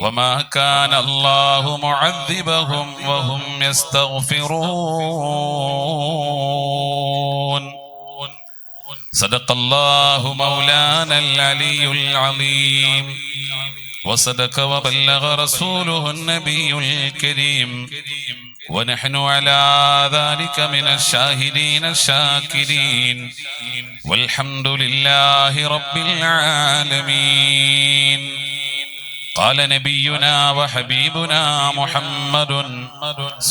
وما كان الله معذبهم وهم يستغفرون صدق الله مولانا العلي العظيم وصدق وبلغ رسوله النبي الكريم ونحن على ذلك من الشاهدين الشاكرين والحمد لله رب العالمين. قال نبينا وحبيبنا محمد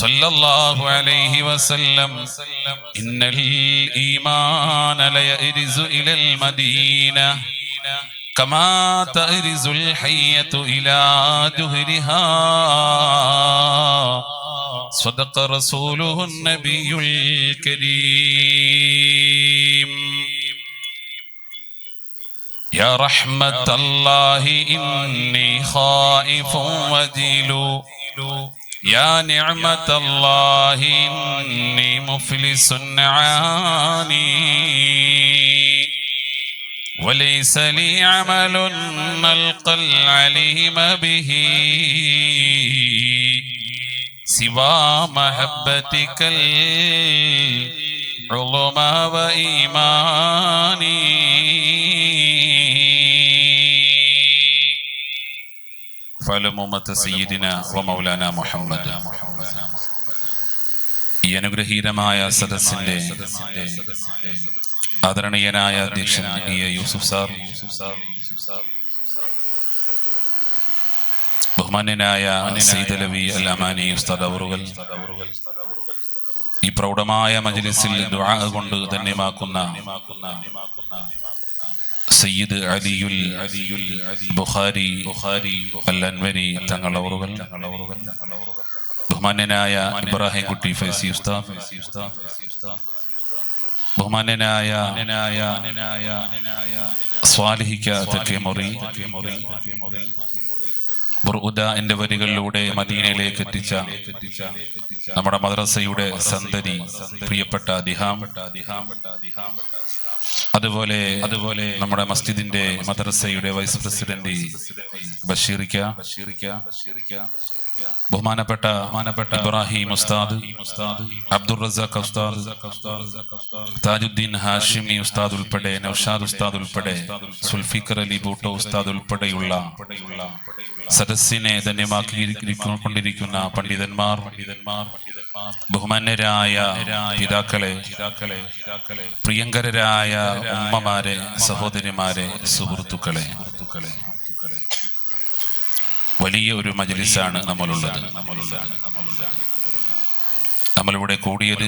صلى الله عليه وسلم إن الإيمان ليأرز إلى المدينة كما تأرز الحية إلى جهرها صدق رسوله النبي الكريم. يا رحمة الله إني خائف وجل يا نعمة الله إني مفلس عاني وليس لي عمل نلقى العليم به سوى محبتك العظمى وإيماني. ഫലമുമത സയ്യിദിന വമൗലാന മുഹമ്മദ്. ഈ അനുഗ്രഹീതമായ സദസ്സിന്റെ ആദരണീയനായ അധ്യക്ഷൻ യൂസുഫ് സാർ, ബഹുമാന്യനായ സയ്യിദ് അലവി അൽ അമാനി ഉസ്താദ് അവറുകൾ, ഈ പ്രൗഢമായ മജ്ലിസിൽ ദുആ കൊണ്ട് ധന്യമാക്കുന്ന സയ്യിദ് അലിയുൽ ബുഖാരി അൽ അൻവരി തങ്ങൾ അവറുകൾ, ബഹുമാന്യനായ ഇബ്രാഹിം കുട്ടി ഫൈസി ഉസ്താദ്, ബഹുമാന്യനായ സ്വാലിഹിക്ക തെക്കേമുറി, ബുർഉദന്റെ വരികളിലൂടെ മദീനയിലേക്ക് എത്തിച്ച നമ്മുടെ മദ്രസയുടെ സന്തതി പ്രിയപ്പെട്ട ദിഹാം, അതുപോലെ നമ്മുടെ മസ്ജിദിന്റെ മദ്രസയുടെ വൈസ് പ്രസിഡന്റ് ബഷീറിക്ക, ബഹുമാനപ്പെട്ട ഇബ്രാഹിം ഉസ്താദ്, അബ്ദുർ റസാഖ് ഉസ്താദ്, താജുദ്ദീൻ ഹാഷിമി ഉസ്താദ് ഉൾപ്പെടെ, നൗഷാദ് ഉസ്താദ് ഉൾപ്പെടെ, സുൽഫിക്കർ അലി ബൂട്ടോ ഉസ്താദ് ഉൾപ്പെടെയുള്ള സദസ്സിനെ ധന്യമാക്കിക്കൊണ്ടിരിക്കുന്ന പണ്ഡിതന്മാർ, ബഹുമാന്യരായ പിതാക്കളെ, പ്രിയങ്കരായ ഉമ്മമാരെ, സഹോദരിമാരെ, സുഹൃത്തുക്കളെ, വലിയ ഒരു മജ്ലിസാണ് നമ്മളുള്ളത്. നമ്മളിവിടെ കൂടിയത്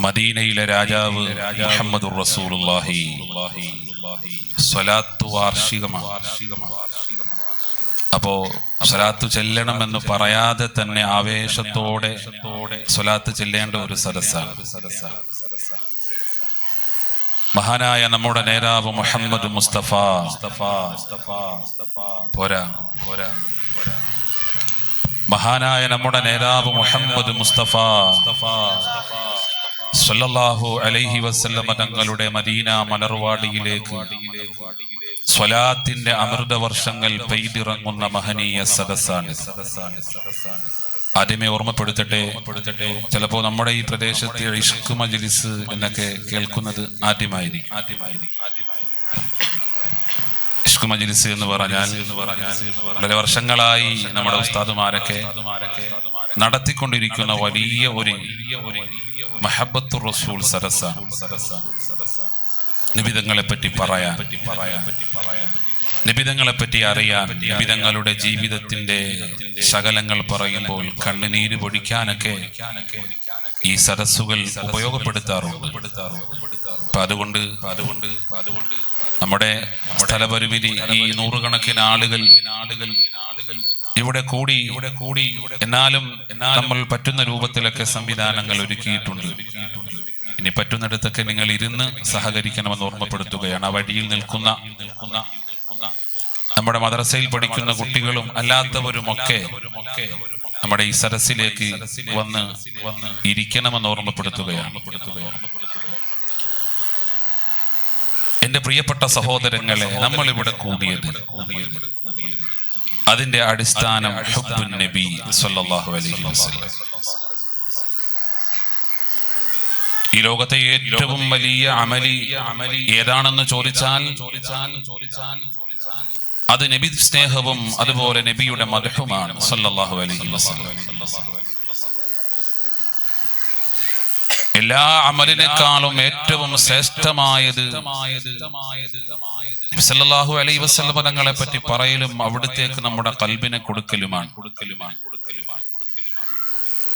മദീനയിലെ രാജാവ് മുഹമ്മദുർ റസൂലുള്ളാഹി സ്വലാത്ത് വാർഷികമാണ്. അപ്പോ സ്വലാത്ത് ചെല്ലണമെന്ന് പറയാതെ തന്നെ ആവേശത്തോടെ സ്വലാത്ത് ചെല്ലേണ്ട ഒരു സദസ്സാണ്. മഹാനായ നമ്മുടെ നേതാവ് മുഹമ്മദ് മുസ്തഫ മഹാനായ നമ്മുടെ നേതാവ് മുഹമ്മദ് മുസ്തഫ സ്വല്ലല്ലാഹു അലൈഹി വസല്ലം തങ്ങളുടെ മദീന മലർവാടിയിലേക്ക് സ്വലാത്തിന്റെ അമൃത വർഷങ്ങൾ പെയ്തിറങ്ങുന്ന മഹനീയ സദസ്സാണ്. ആദ്യമേ ഓർമ്മപ്പെടുത്തട്ടെ, ചിലപ്പോ നമ്മുടെ ഈ പ്രദേശത്തെ ഇഷ്ക് മജ്ലിസ് എന്നൊക്കെ കേൾക്കുന്നത് ആദ്യമായിരിക്കും. ഇഷ്ക് മജ്ലിസ് എന്ന് പറഞ്ഞാൽ വളരെ വർഷങ്ങളായി നമ്മുടെ ഉസ്താദുമാരൊക്കെ നടത്തിക്കൊണ്ടിരിക്കുന്ന വലിയ ഒരു മഹബ്ബത്തുർ റസൂൽ സദസ്സാണ്. നിബിതങ്ങളെ പറ്റി പറയാൻ, നിബിതങ്ങളെ പറ്റി അറിയാൻ, നിബിതങ്ങളുടെ ജീവിതത്തിന്റെ ശകലങ്ങൾ പറയുമ്പോൾ കണ്ണുനീര് പൊടിക്കാനൊക്കെ ഈ സദസ്സുകൾ ഉപയോഗപ്പെടുത്താറുണ്ട്. അപ്പൊ അതുകൊണ്ട് നമ്മുടെ സ്ഥലപരിമിതി, ഈ നൂറുകണക്കിന് ആളുകൾ ഇവിടെ കൂടി എന്നാലും നമ്മൾ പറ്റുന്ന രൂപത്തിലൊക്കെ സംവിധാനങ്ങൾ ഒരുക്കിയിട്ടുണ്ട്. ഇനി പറ്റുന്നിടത്തൊക്കെ നിങ്ങൾ ഇരുന്ന് സഹകരിക്കണമെന്ന് ഓർമ്മപ്പെടുത്തുകയാണ്. ആ വഴിയിൽ നിൽക്കുന്ന നമ്മുടെ മദ്രസയിൽ പഠിക്കുന്ന കുട്ടികളും അല്ലാത്തവരുമൊക്കെ നമ്മുടെ ഈ സദസ്സിലേക്ക് വന്ന് ഇരിക്കണമെന്ന് ഓർമ്മപ്പെടുത്തുകയാണ്. എന്റെ പ്രിയപ്പെട്ട സഹോദരങ്ങളെ, നമ്മൾ ഇവിടെ കൂടിയത് അതിന്റെ അടിസ്ഥാനം ഹുബ്ബുൻ നബി സ്വല്ലല്ലാഹു അലൈഹി വസല്ലം. ഈ ലോകത്തെ ഏറ്റവും വലിയ അമലി ഏതാണെന്ന് ചോദിച്ചാൽ അത് നബി സ്നേഹവും അതുപോലെ നബിയുടെ മദ്ഹുമാണ് സ്വല്ലല്ലാഹു അലൈഹി വസല്ലം. എല്ലാ അമലിനേക്കാളും ഏറ്റവും ശ്രേഷ്ഠമായത് നബി സല്ലല്ലാഹു അലൈഹി വസല്ലം തങ്ങളെ പറ്റി പറയലും അവിടത്തേക്ക് നമ്മുടെ ഖൽബിനെ കൊടുക്കലുമാണ്.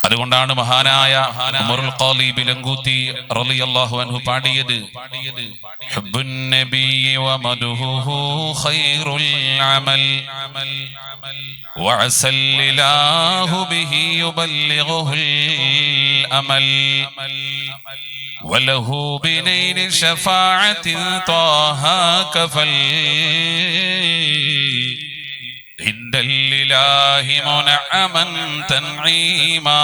അതുകൊണ്ടാണ് മഹാനായ ഉമറുൽ ഖാലി ബിലങ്കൂത്തി റളിയല്ലാഹു അൻഹു പാടിയത് ഹുബ്ബുൻ നബിയ്യി വമദ്ഹുഹു ഖൈറുൽ അമൽ വഅസല്ലില്ലാഹു ബിഹി യുബല്ലിഗുൽ അമൽ വലഹു ബിനൈനി ശഫാഅത്തിൻ ത്വാഹ കഫൽ ഇൻദല്ലില്ലാഹി മുനഅമൻ തൻഈമാ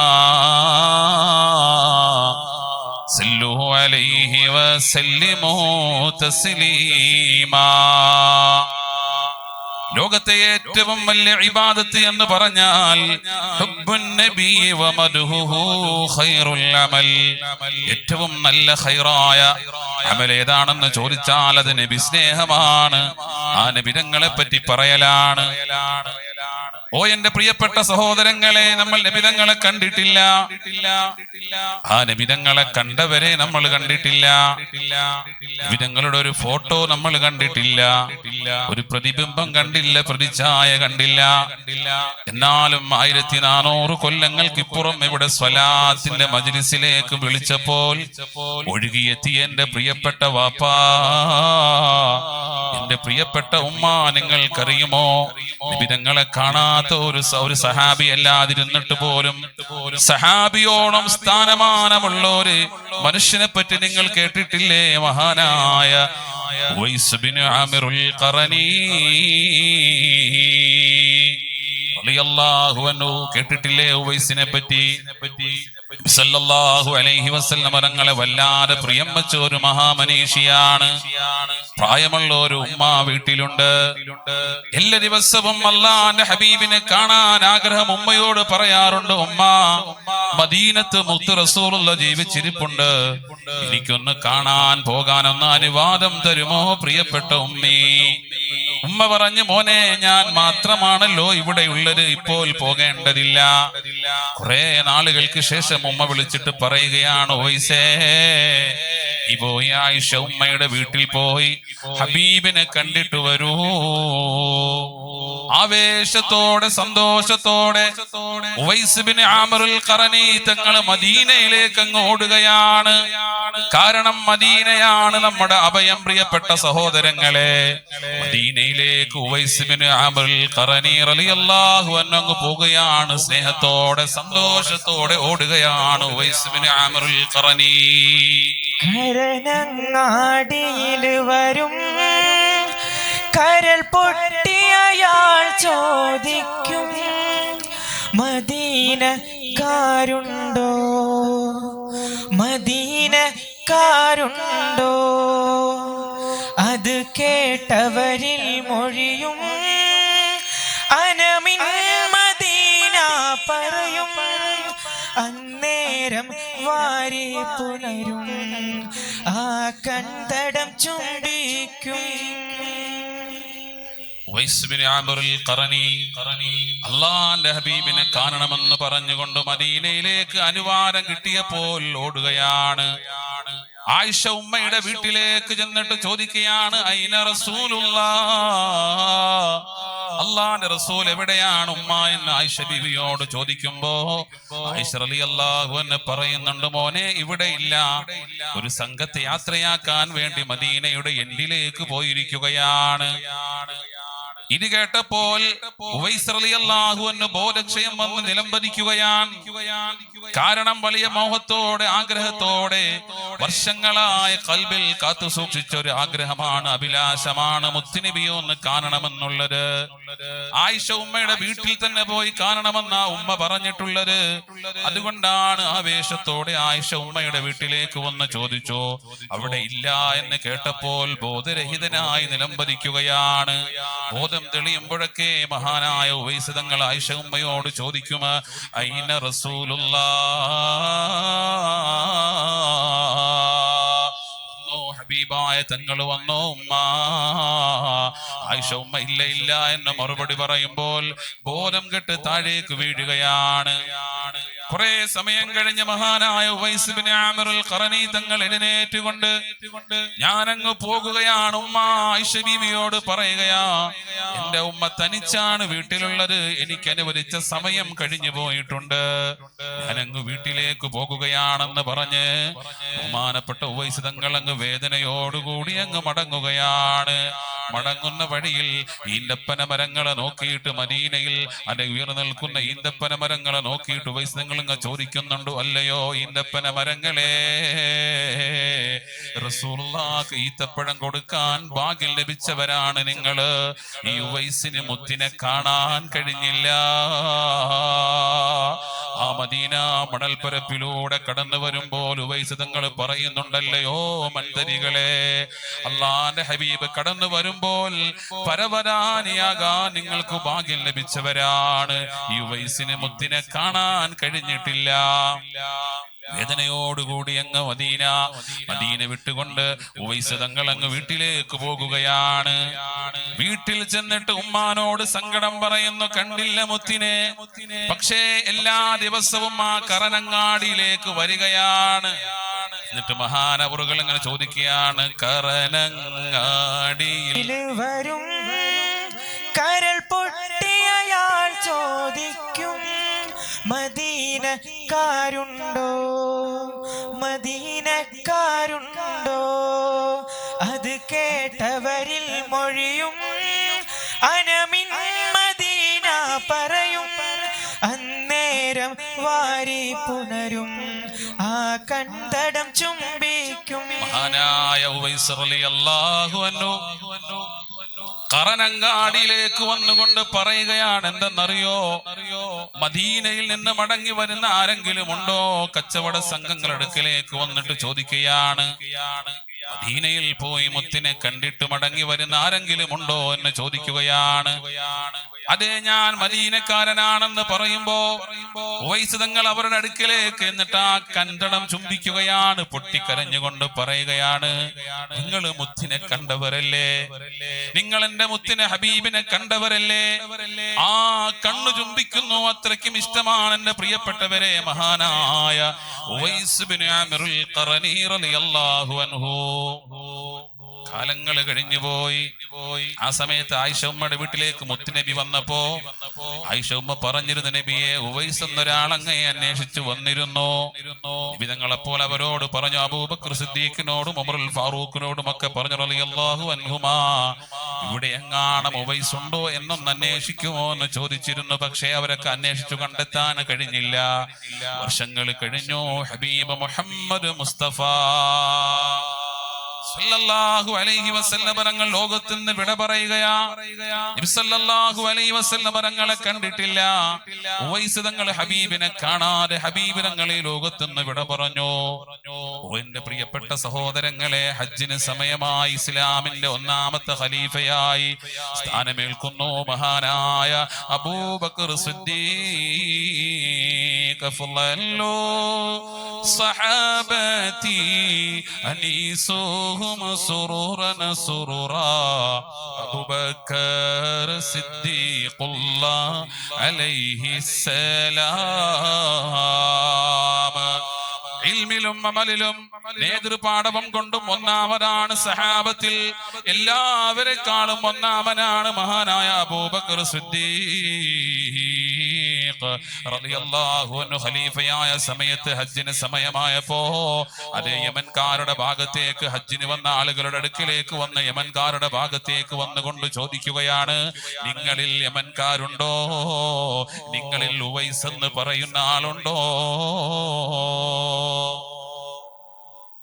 സല്ലു അലൈഹി വസല്ലിമു തസ്ലീമാ. ലോകത്തെ ഏറ്റവും വലിയ ഇബാദത്ത് എന്ന് പറഞ്ഞാൽ ഹുബ്ബുൻ നബി വമദ്ഹുഹു ഖൈറുൽ അമൽ. ഏറ്റവും നല്ല ഖൈറായ അമൽ ഏതാണെന്ന് ചോദിച്ചാൽ അത് നബി സ്നേഹമാണ്. ആ നബിതങ്ങളെ പറ്റി പറയലാണ്. ഓ എന്റെ പ്രിയപ്പെട്ട സഹോദരങ്ങളെ, നമ്മൾ നബിതങ്ങളെ കണ്ടിട്ടില്ല. ആ നബിതങ്ങളെ കണ്ടവരെ നമ്മൾ കണ്ടിട്ടില്ല. നബിതങ്ങളുടെ ഒരു ഫോട്ടോ നമ്മൾ കണ്ടിട്ടില്ല, ഒരു പ്രതിബിംബം കണ്ടില്ല, പ്രതിച്ഛായ കണ്ടില്ല. എന്നാലും 1400 കൊല്ലങ്ങൾക്കിപ്പുറം ഇവിടെ സ്വലാത്തിന്റെ മജ്ലിസിലേക്ക് വിളിച്ചപ്പോൾ ഒഴുകിയെത്തിയ എന്റെ പ്രിയപ്പെട്ട വാപ്പാ, എന്റെ പ്രിയപ്പെട്ട ഉമ്മ, നിങ്ങൾക്കറിയുമോ നബിതങ്ങളെ കാണാത്ത ഒരു സഹാബി അല്ലാതിരുന്നിട്ട് പോലും സഹാബിയോളം സ്ഥാനമാനമുള്ള ഒരു മനുഷ്യനെ പറ്റി നിങ്ങൾ കേട്ടിട്ടില്ലേ? മഹാനായ ഉവൈസ് ബിൻ ആമിറുൽ ഖറനി റളിയല്ലാഹു അൻഹു കേട്ടിട്ടില്ലേ? ഉവൈസിനെ പറ്റി സല്ലല്ലാഹു അലൈഹി വസല്ലം തങ്ങളെ വല്ലാതെ പ്രിയം വെച്ച ഒരു മഹാമനീഷിയാണ്. പ്രായമുള്ള ഒരു ഉമ്മ വീട്ടിലുണ്ട്. എല്ലാ ദിവസവും അല്ലാഹുവിന്റെ ഹബീബിനെ കാണാൻ ആഗ്രഹം ഉമ്മയോട് പറയാറുണ്ട്. ഉമ്മ, മദീനത്ത് മുത്ത് റസൂലുള്ള ജീവിച്ചിരിപ്പുണ്ട്, എനിക്കൊന്ന് കാണാൻ പോകാനൊന്ന് അനുവാദം തരുമോ പ്രിയപ്പെട്ട ഉമ്മീ? ഉമ്മ പറഞ്ഞു, മോനെ, ഞാൻ മാത്രമാണല്ലോ ഇവിടെ ഉള്ളത്, ഇപ്പോൾ പോകേണ്ടതില്ല. കുറെ നാളുകൾക്ക് ശേഷം ഉമ്മ വിളിച്ചിട്ട് പറയുകയാണ്, ഓയ്സേ, ഈ പോയി ആയിഷ ഉമ്മയുടെ വീട്ടിൽ പോയി ഹബീബിനെ കണ്ടിട്ട് വരൂ. ആവേശത്തോടെ സന്തോഷത്തോടെ ഉവൈസ് ബിൻ ആമിറുൽ ഖറനി തങ്ങൾ മദീനയിലേക്ക് അങ്ങ് ഓടുകയാണ്. കാരണം മദീനയാണ് നമ്മുടെ അഭയം. പ്രിയപ്പെട്ട സഹോദരങ്ങളെ, മദീനയിലേക്ക് ഉവൈസ് ബിൻ ആമിറുൽ ഖറനി റളിയല്ലാഹു അൻഹു അങ്ങ് പോവുകയാണ്. സ്നേഹത്തോടെ സന്തോഷത്തോടെ ഓടുകയാണ് ഉവൈസ് ബിൻ ആമിറുൽ ഖറനി. കരനങ്ങാടിയിൽ വരും കരൽ പൊട്ടിയയാൾ ചോദിക്കും, മദീനക്കാരുണ്ടോ, മദീനക്കാരുണ്ടോ? അത് കേട്ടവരിൽ മൊഴിയും അനമിൻ മദീന പറയും. അന്നേരം വാരി പുലരും ആ കണ്ടടം ചുംബിക്കും. ഉവൈസ് ബിൻ ആമിറുൽ ഖറനി അല്ലാഹുവിന്റെ ഹബീബിനെ കാണണമെന്ന് പറഞ്ഞുകൊണ്ട് മദീനയിലേക്ക് അനുവാദം കിട്ടിയപ്പോൾ ഓടുകയാണ്. ആയിഷ ഉമ്മയുടെ വീട്ടിലേക്ക് ചെന്നിട്ട് ചോദിക്കുകയാണ്, ഐന റസൂലുള്ളാഹ്, അല്ലാഹുവിന്റെ റസൂൽ എവിടെയാണ് ഉമ്മ എന്ന് ആയിഷ ബീവിയോട് ചോദിക്കുമ്പോ ആയിഷ റളിയല്ലാഹു അൻഹ പറയുന്നുണ്ട്, മോനെ, ഇവിടെ ഇല്ല, ഒരു സംഘത്തെ യാത്രയാക്കാൻ വേണ്ടി മദീനയുടെ എൻഡിലേക്ക് പോയിരിക്കുകയാണ്. ഇത് കേട്ടപ്പോൾ ഉവൈസ് റളിയല്ലാഹു അൻഹു ബോധക്ഷയം വന്ന് നിലംപതിക്കുകയാണ്. കാരണം വലിയ മോഹത്തോടെ ആഗ്രഹത്തോടെ വർഷങ്ങളായ ഖൽബിൽ കാത്തു സൂക്ഷിച്ച ഒരു ആഗ്രഹമാണ്, അഭിലാഷമാണ് മുത്തുനബിയെ ഒന്ന് കാണണമെന്നുള്ളത്. ആയിഷ ഉമ്മയുടെ വീട്ടിൽ തന്നെ പോയി കാണണമെന്ന ഉമ്മ പറഞ്ഞിട്ടുള്ളത്. അതുകൊണ്ടാണ് ആവേശത്തോടെ ആയിഷ ഉമ്മയുടെ വീട്ടിലേക്ക് വന്ന് ചോദിച്ചു. അവിടെ ഇല്ല എന്ന് കേട്ടപ്പോൾ ബോധരഹിതനായി നിലംപതിക്കുകയാണ്. ബോധം തെളിയുമ്പോഴൊക്കെ മഹാനായ ഉവൈസ് തങ്ങൾ ആയിഷ ഉമ്മയോട് ചോദിക്കും, ഐന റസൂലുള്ളാഹ്, ഹബീബായ തങ്ങൾ വന്നോ ഉമ്മ? ആയിഷ ഉമ്മ ഇല്ല ഇല്ല എന്ന് മറുപടി പറയുമ്പോൾ ബോധം കെട്ട് താഴേക്ക് വീഴുകയാണ്. കുറെ സമയം കഴിഞ്ഞ് മഹാനായ ഉവൈസ് ബിൻ ആമിർ അൽ ഖറനി തങ്ങൾ എഴുന്നേറ്റുകൊണ്ട് ഞാനങ്ങ് പോകുകയാണ് ഉമ്മ. ആയിഷ ബീവിയോട് പറയുകയാ, എന്റെ ഉമ്മ തനിച്ചാണ് വീട്ടിലുള്ളത്, എനിക്ക് അനുവദിച്ച സമയം കഴിഞ്ഞു പോയിട്ടുണ്ട്, ഞാനങ്ങ് വീട്ടിലേക്ക് പോകുകയാണെന്ന് പറഞ്ഞ് ബഹുമാനപ്പെട്ട ഉവൈസ് തങ്ങൾ അങ്ങ് വേദനയോടുകൂടി അങ്ങ് മടങ്ങുകയാണ്. മടങ്ങുന്ന വഴിയിൽ ഈന്തപ്പന മരങ്ങളെ നോക്കിയിട്ട് മദീനയിൽ അല്ലെ ഉയർന്നു നിൽക്കുന്ന ഈന്തപ്പന മരങ്ങളെ നോക്കിയിട്ട് ഉവൈസ് തങ്ങൾ അങ്ങ് ചോദിക്കുന്നുണ്ട്, അല്ലയോ ഈന്തപ്പന മരങ്ങളെ, റസൂലുള്ളാഹിക്ക് ഈത്തപ്പഴം കൊടുക്കാൻ ഭാഗ്യം ലഭിച്ചവരാണ് നിങ്ങള്. ഈ ഉവൈസിന് മുത്തിനെ കാണാൻ കഴിഞ്ഞില്ല. ആ മദീന മണൽപ്പരപ്പിലൂടെ കടന്നു വരുമ്പോൾ ഉവൈസ് തങ്ങൾ പറയുന്നുണ്ടല്ലയോ മന്ദരികളെ, അള്ളാന്റെ ഹബീബ് കടന്നു വരുമ്പോൾ പരവരാനിയാകാൻ നിങ്ങൾക്ക് ഭാഗ്യം ലഭിച്ചവരാണ്. ഈ ഉവൈസിന് മുത്തിനെ കാണാൻ കഴിഞ്ഞിട്ടില്ല. വേദനയോടുകൂടി അങ്ങ് മദീന വിട്ടുകൊണ്ട് ഉവൈസ് തങ്ങൾ അങ്ങ് വീട്ടിലേക്ക് പോകുകയാണ്. വീട്ടിൽ ചെന്നിട്ട് ഉമ്മാനോട് സങ്കടം പറയുന്നു, കണ്ടില്ല മുത്തിനെ. പക്ഷേ എല്ലാ ദിവസവും ആ കറനങ്ങാടിയിലേക്ക് വരികയാണ്. എന്നിട്ട് മഹാനവറുകൾ ഇങ്ങനെ ചോദിക്കുകയാണ്, കറനങ്ങാടിയിൽ വരും കരൾ പൊട്ടിയയാൾ ചോദിക്കും, മദീനക്കാരുണ്ടോ, മദീനക്കാരുണ്ടോ? അത് കേട്ടവരിൽ മൊഴിയും അനമിൻ മദീന പറയും. അന്നേരം വാരി പുണരും, ആ കണ്ടടം ചുംബിക്കും. മഹാനായ ഉവൈസ് റളിയല്ലാഹു അൻഹു കറനങ്ങാടിയിലേക്ക് വന്നുകൊണ്ട് പറയുകയാണ്, എന്തെന്നറിയോ, മദീനയിൽ നിന്ന് മടങ്ങി വരുന്ന ആരെങ്കിലും ഉണ്ടോ? കച്ചവട സംഘങ്ങളുടെ അടുക്കലേക്ക് വന്നിട്ട് ചോദിക്കുകയാണ്, മദീനയിൽ പോയി മുത്തിനെ കണ്ടിട്ട് മടങ്ങി വരുന്ന ആരെങ്കിലും ഉണ്ടോ എന്ന് ചോദിക്കുകയാണ്. അതെ, ഞാൻ മദീനക്കാരനാണെന്ന് പറയുമ്പോ ഉവൈസ് തങ്ങൾ അവരുടെ അടുക്കലേക്ക് എന്നിട്ട് ആ കണ്ടടം ചുംബിക്കുകയാണ്. പൊട്ടിക്കരഞ്ഞുകൊണ്ട് പറയുകയാണ്, നിങ്ങൾ മുത്തിനെ കണ്ടവരല്ലേ, നിങ്ങൾ എന്റെ മുത്തിനെ ഹബീബിനെ കണ്ടവരല്ലേ? ആ കണ്ണു ചുംബിക്കുന്നു, അത്രയ്ക്കും ഇഷ്ടമാണ് എന്റെ പ്രിയപ്പെട്ടവരെ. മഹാനായ ഉവൈസ് ബിൻ ആമിർ അൽ ഖറനി റളിയല്ലാഹു അൻഹു. കാലങ്ങൾ കഴിഞ്ഞുപോയി. ആ സമയത്ത് ആയിഷ ഉമ്മയുടെ വീട്ടിലേക്ക് മുത്തുനബി വന്നപ്പോ ആയിഷ ഉമ്മ പറഞ്ഞിരുന്നു, നബിയെ, ഉവൈസ് എന്നൊരാളങ്ങയെ അന്വേഷിച്ചു വന്നിരുന്നു. നബി തങ്ങളപ്പോൾ അവരോട് പറഞ്ഞു, അബൂബക്കർ സിദ്ദീഖിനോടും ഉമറുൽ ഫാറൂഖിനോടും ഒക്കെ പറഞ്ഞു, റളിയല്ലാഹു അൻഹുമാ, ഇവിടെ എങ്ങാണം ഉവൈസ് ഉണ്ടോ എന്നൊന്ന് അന്വേഷിക്കുമോ എന്ന് ചോദിച്ചിരുന്നു. പക്ഷേ അവരൊക്കെ അന്വേഷിച്ചു കണ്ടെത്താൻ കഴിഞ്ഞില്ല. വർഷങ്ങൾ കഴിഞ്ഞു. ഹബീബ് മുഹമ്മദ് മുസ്തഫ സല്ലല്ലാഹു അലൈഹി വസല്ലം തങ്ങൾ ലോകത്തിൽ നിന്ന് വിട പറയുകയാ. നബി സല്ലല്ലാഹു അലൈഹി വസല്ലം തങ്ങളെ കണ്ടിട്ടില്ല. ഉവൈസ് തങ്ങൾ ഹബീബിനെ കാണാതെ ഹബീബ് തങ്ങളെ ലോകത്തിൽ നിന്ന് വിട പറഞ്ഞു. എന്റെ പ്രിയപ്പെട്ട സഹോദരങ്ങളെ, ഹജ്ജിന് സമയമായി ഇസ്ലാമിന്റെ ഒന്നാമത്തെ ഖലീഫയായി സ്ഥാനമേൽക്കുന്നു മഹാനായ അബൂബക്കർ സിദ്ദീഖ്. ഫളലു സഹാബതി അനീസുഹും സുറൂറൻ സുറൂറാ. അബൂബക്കർ സിദ്ദീഖുല്ലാഹ് അലൈഹിസ്സലാം. ഇൽമിലും അമലിലും നേതൃപാടവം കൊണ്ടും ഒന്നാമതാണ്. സഹാബത്തിൽ എല്ലാവരെക്കാളും ഒന്നാമനാണ് മഹാനായ അബൂബക്കർ സിദ്ദീഖ് റളിയല്ലാഹു അൻഹു. ഖലീഫയായ സമയത്ത് ഹജ്ജിന് സമയമായപ്പോ അതേ യമൻകാരുടെ ഭാഗത്തേക്ക് ഹജ്ജിന് വന്ന ആളുകളുടെ അടുക്കിലേക്ക് വന്ന് യമൻകാരുടെ ഭാഗത്തേക്ക് വന്നുകൊണ്ട് ചോദിക്കുകയാണ്, നിങ്ങളിൽ യമൻകാരുണ്ടോ? നിങ്ങളിൽ ഉവൈസ് എന്ന് പറയുന്ന ആളുണ്ടോ?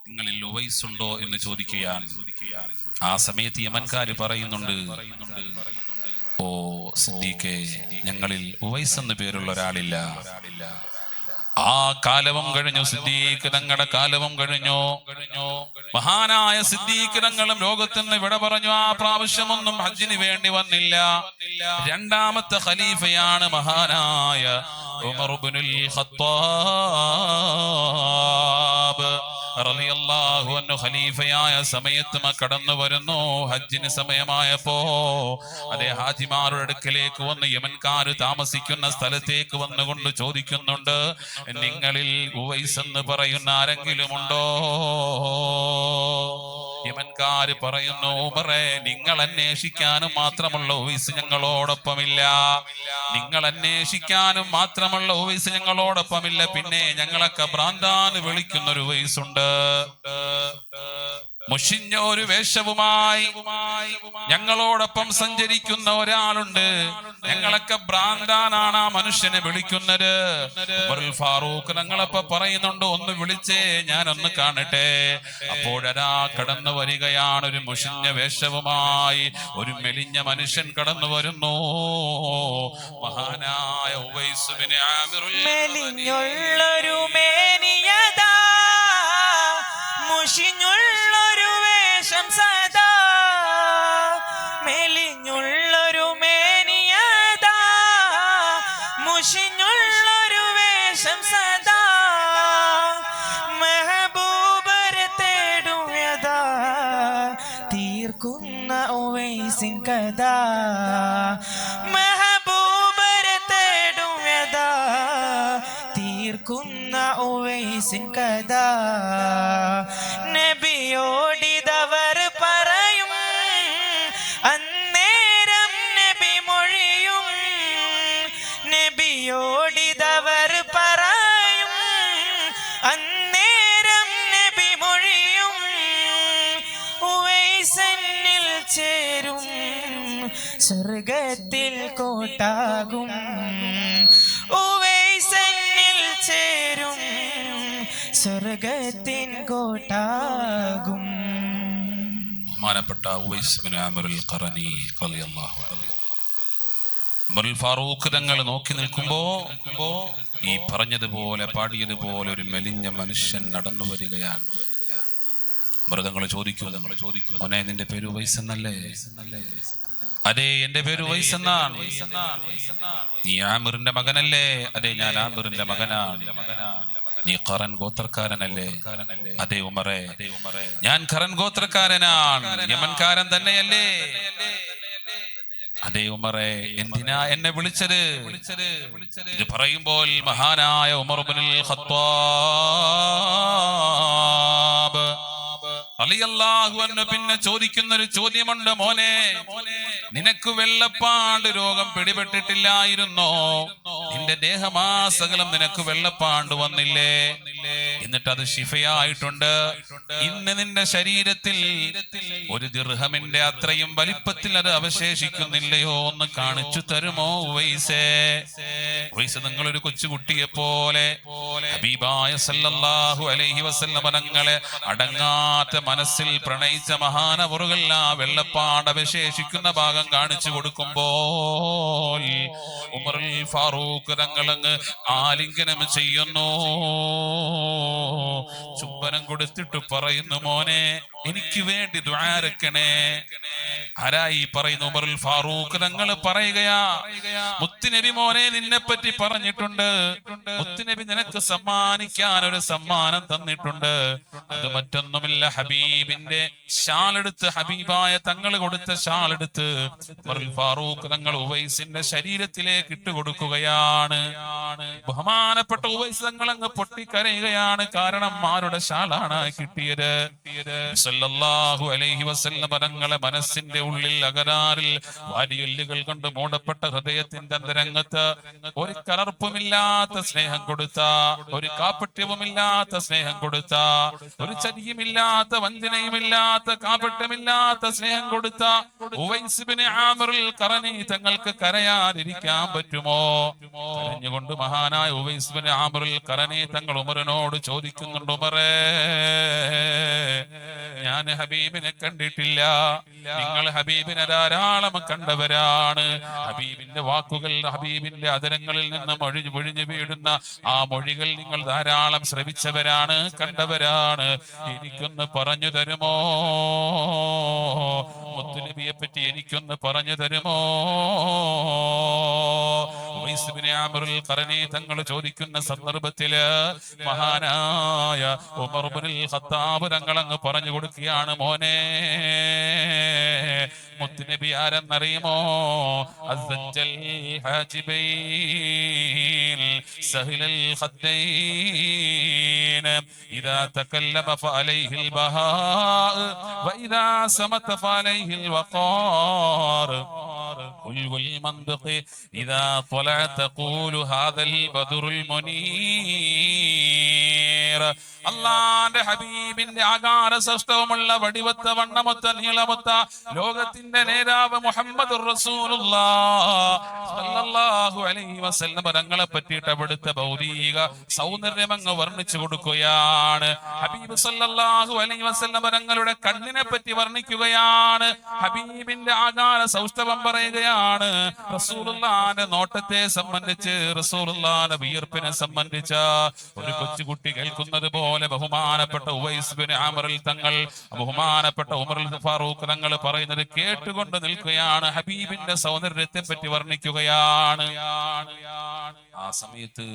നിങ്ങളിൽ ഉവൈസ് ഉണ്ടോ എന്ന് ചോദിക്കുകയാണ്. ആ സമയത്ത് യമൻകാര് പറയുന്നുണ്ട്, ഓ സിദ്ദീഖേ, ഞങ്ങളിൽ ഉവൈസ് എന്ന പേരുള്ള ഒരാളില്ല. ആ കാലവും കഴിഞ്ഞു. സിദ്ദീഖ് തങ്ങളുടെ കാലവും കഴിഞ്ഞു. മഹാനായ സിദ്ദീഖ് തങ്ങളും ലോകത്തിന് വിട പറഞ്ഞു. ആ പ്രാവശ്യമൊന്നും ഹജ്ജിന് വേണ്ടി വന്നില്ല. രണ്ടാമത്തെ ഖലീഫയാണ് മഹാനായ ഉമർ ഇബ്നുൽ ഖത്താബ് റളിയല്ലാഹു അൻഹു. ഖലീഫയായ സമയത്ത് കടന്നു വരുന്നു. ഹജ്ജിന് സമയമായപ്പോ അതേ ഹാജിമാരുടെ അടുക്കലേക്ക് വന്ന് യമൻകാര് താമസിക്കുന്ന സ്ഥലത്തേക്ക് വന്നുകൊണ്ട് ചോദിക്കുന്നുണ്ട്, നിങ്ങളിൽ ഉവൈസ് എന്ന് പറയുന്ന ആരെങ്കിലും ഉണ്ടോ? യമൻകാര് പറയുന്നു, ഉമറേ, നിങ്ങൾ അന്വേഷിക്കാനും മാത്രമുള്ള ഉവൈസ് ഞങ്ങളോടൊപ്പമില്ല. നിങ്ങൾ അന്വേഷിക്കാനും മാത്രമുള്ള ഉവൈസ് ഞങ്ങളോടൊപ്പമില്ല. പിന്നെ ഞങ്ങളൊക്കെ ഭ്രാന്താന്ന് വിളിക്കുന്നൊരു ഉവൈസ് ഉണ്ട്. മുഷിഞ്ഞ ഒരു വേഷവുമായി ഞങ്ങളോടൊപ്പം സഞ്ചരിക്കുന്ന ഒരാളുണ്ട്. ഞങ്ങളൊക്കെ ഭ്രാന്താനാണ് ആ മനുഷ്യനെ വിളിക്കുന്നത്. ഉമറുൽ ഫാറൂഖ് ഞങ്ങളപ്പോ പറയുന്നുണ്ട്, ഒന്ന് വിളിച്ചേ, ഞാനൊന്ന് കാണട്ടെ. അപ്പോഴതാ കടന്നു വരികയാണ് ഒരു മുഷിഞ്ഞ വേഷവുമായി ഒരു മെലിഞ്ഞ മനുഷ്യൻ കടന്നു വരുന്നു. മഹാനായ ഉവൈസ് ബിൻ ആമിറുൽ മെലിഞ്ഞുള്ളൊരു മേനിയതാ, മുഷിഞ്ഞുള്ളൊരു വേഷം സദാ. മെലിഞ്ഞുള്ളൊരു മേനിയതാ, മുഷിഞ്ഞുള്ളൊരു വേഷം സദാ. മെഹബൂബരെ തേടുയതാ, തീർക്കുന്ന ഉവൈസിൻ കഥ. മെഹബൂബരെ തേടുയതാ, തീർക്കുന്ന ഉവൈസിൻ കഥ. നബിയോടിതവർ പറയും, അന്നേരം നബി മൊഴിയും. നബിയോടിതവർ പറയും, അന്നേരം നബി മൊഴിയും. ഉവൈസന്നിൽ ചേരും, സ്വർഗത്തിൽ കോട്ടാകും. ഉവൈസന്നിൽ ചേരും, സ്വർഗത്തിൻ കോട്ടാകും. ബഹുമാനപ്പെട്ട ഉവൈസ് ബിൻ ആമിറുൽ ഖറനി റളിയല്ലാഹു അൻഹു ഉമറുൽ ഫാറൂഖ് തങ്ങൾ നോക്കി നിൽക്കുമ്പോ ഈ പറഞ്ഞതുപോലെ പാടിയതുപോലെ ഒരു മെലിഞ്ഞ മനുഷ്യൻ നടന്നു വരികയാണ്. മൃഗങ്ങൾ ചോദിക്കൂ, മോനെ, നിന്റെ പേര് ഉവൈസ് എന്നല്ലേ? അതെ, എന്റെ പേര് ഉവൈസ് എന്നാണ്. നീ ആമിറിന്റെ മകനല്ലേ? അതെ, ഞാൻ ആമിറിന്റെ മകനാണ്. നീ ഖറൻ ഗോത്രക്കാരനല്ലേ? അതെ ഉമറേ, ഞാൻ ഖറൻ ഗോത്രക്കാരനാണ്. യമൻകാരൻ തന്നെയല്ലേ? അതെ ഉമറേ, എന്തിനാ എന്നെ വിളിച്ചത്? ഇത് പറയുമ്പോൾ മഹാനായ ഉമർ ഇബ്നുൽ ഖത്താബ് റളിയല്ലാഹു അൻഹു പിന്നെ ചോദിക്കുന്ന ഒരു ചോദ്യമുണ്ട്, മോനെ, നിനക്ക് വെള്ളപ്പാണ്ട് രോഗം പിടിപെട്ടിട്ടില്ലായിരുന്നോ? നിന്റെ ദേഹമാസകലം നിനക്ക് വെള്ളപ്പാണ്ട് വന്നില്ലേ? എന്നിട്ട് അത് ശിഫയായിട്ടുണ്ട്. ഇന്ന് നിന്റെ ശരീരത്തിൽ ഒരു ദിർഹമിന്റെ അത്രയും വലിപ്പത്തിൽ അത് അവശേഷിക്കുന്നില്ലയോ? ഒന്ന് കാണിച്ചു തരുമോ ഉവൈസേ? ഉവൈസ്, നിങ്ങളൊരു കൊച്ചുകുട്ടിയെ പോലെ ഹബീബായ സല്ലല്ലാഹു അലൈഹി വസല്ലം തങ്ങളെ അടങ്ങാത്ത മനസ്സിൽ പ്രണയിച്ച മഹാനവറുകൾ ആ വെള്ളപ്പാട് അവശേഷിക്കുന്ന ഭാഗം കാണിച്ചു കൊടുക്കുമ്പോൾ ഉമറുൽ ഫാറൂഖ് തങ്ങളങ്ങ് ആലിംഗനം ചെയ്യുന്നു. ചുംബനം കൊടുത്തിട്ട് പറയുന്നു, മോനെ, എനിക്ക് വേണ്ടി ദുആരക്കണേ. ആരായി പറയുന്നു? ഉമറുൽ ഫാറൂഖ് തങ്ങൾ പറയുകയാ, മുത്തുനബി മോനെ, നിന്നെ പറ്റി പറഞ്ഞിട്ടുണ്ട്. മുത്തുനബി നിനക്ക് സമ്മാനിക്കാൻ ഒരു സമ്മാനം തന്നിട്ടുണ്ട്. അത് മറ്റൊന്നുമില്ല, ഹബീബിന്റെ ഷാളെടുത്ത്, ഹബീബായ തങ്ങൾ കൊടുത്ത ഷാളെടുത്ത് ഉമറുൽ ഫാറൂഖ് തങ്ങൾ ഉവൈസിന്റെ ശരീരത്തിലേക്ക് ഇട്ടുകൊടുക്കുകയാണ്. ബഹുമാനപ്പെട്ട ഉവൈസ് തങ്ങൾ അങ്ങ് പൊട്ടിക്കരയുകയാണ്. കാരണം ആരുടെ ഷാളാണ് കിട്ടിയത്? സല്ലല്ലാഹു അലൈഹി വസല്ലം തങ്ങളെ മനസ്സിന്റെ ഉള്ളിൽ അകരാറിൽ വാരിയെല്ലുകൾ കൊണ്ട് മൂടപ്പെട്ട ഹൃദയത്തിന്റെ അന്തരംഗത്ത് ഒരു കലർപ്പുമില്ലാത്ത സ്നേഹം കൊടുത്ത, ഒരു കാപട്യവുമില്ലാത്ത സ്നേഹം കൊടുത്ത, ഒരു ചതിയുമില്ലാത്ത, വഞ്ചനയുമില്ലാത്ത, കാപട്യമില്ലാത്ത സ്നേഹം കൊടുത്ത ഉവൈസ് ബിൻ ആമിറുൽ ഖറനി തങ്ങൾക്ക് കരയാതിരിക്കാൻ പറ്റുമോ? കരഞ്ഞുകൊണ്ട് മഹാനായ ഉവൈസ് ബിൻ ആമിറുൽ ഖറനി തങ്ങൾ ഉമറിനോട് ചോദിക്കുന്നുണ്ട്, ഉമറേ, ഞാൻ ഹബീബിനെ കണ്ടിട്ടില്ല. നിങ്ങൾ ഹബീബിനെ ധാരാളം കണ്ടവരാണ്. ഹബീബിന്റെ വാക്കുകൾ, ഹബീബിന്റെ അധരങ്ങളിൽ നിന്ന് പൊഴിഞ്ഞു വീഴുന്ന ആ മൊഴികൾ നിങ്ങൾ ധാരാളം ശ്രവിച്ചവരാണ്, കണ്ടവരാണ്. എനിക്കൊന്ന് പറഞ്ഞു തരുമോ? മുത്തുനബിയെ പറ്റി എനിക്കൊന്ന് പറഞ്ഞു തരുമോ? ഉവൈസ് ഇബ്നു ആമിറുൽ ഖറനി തങ്ങൾ ചോദിക്കുന്ന സന്ദർഭത്തില് മഹാനായ ഉമർ ഇബ്നുൽ ഖത്താബ് തങ്ങൾ അങ്ങ് പറഞ്ഞു കൊടുക്കുകയാണ്, മോനെ, മുത്തുനബി ആരെന്നറിയുമോ? അസ്സജ്ജൽ ഹാജിബൈൻ സഹിലൽ ഖദ്ദൈൻ ഇദാ തകല്ലമ ഫഅലൈഹിൽ ബഹാ വഇദാ സമത ഫഅലൈഹിൽ വഖാർ حلو المنطق إذا طلعت تقول هذا البدر المنير. അള്ളാന്റെ ഹബീബിന്റെ ആകാര സൃഷ്ടവുമുള്ള വടിവത്ത വണ്ണമൊത്ത നീളമൊത്ത ലോകത്തിന്റെ നേതാവ് മുഹമ്മദുർ റസൂലുള്ളാഹി അലൈഹി വസല്ലം തങ്ങളെ പറ്റിയിട്ട് അവിടുത്തെ ഭൗതിക സൗന്ദര്യം അങ്ങ് വർണ്ണിച്ചു കൊടുക്കുകയാണ്. ഹബീബ് സല്ലല്ലാഹു അലൈഹി വസല്ലം തങ്ങളുടെ കണ്ണിനെ പറ്റി വർണ്ണിക്കുകയാണ്. ഹബീബിന്റെ ആകാര സൗഷ്ഠവം പറയുകയാണ്. റസൂലുള്ളാഹിന്റെ നോട്ടത്തെ സംബന്ധിച്ച്, റസൂലുള്ളാഹിന്റെ വിയർപ്പിനെ സംബന്ധിച്ച ഒരു കൊച്ചുകുട്ടി കേൾക്കുന്നത് പോലെ ബഹുമാനപ്പെട്ട ഉവൈസ് ഇബ്നു ആമിറുൽ തങ്ങൾ, ബഹുമാനപ്പെട്ട ഉമർ ഫാറൂഖ് തങ്ങൾ പറയുന്നത് കേട്ടുകൊണ്ട് നിൽക്കുകയാണ്. ഹബീബിന്റെ സൗന്ദര്യത്തെ പറ്റി വർണ്ണിക്കുകയാണ്. ആ സമയത്ത്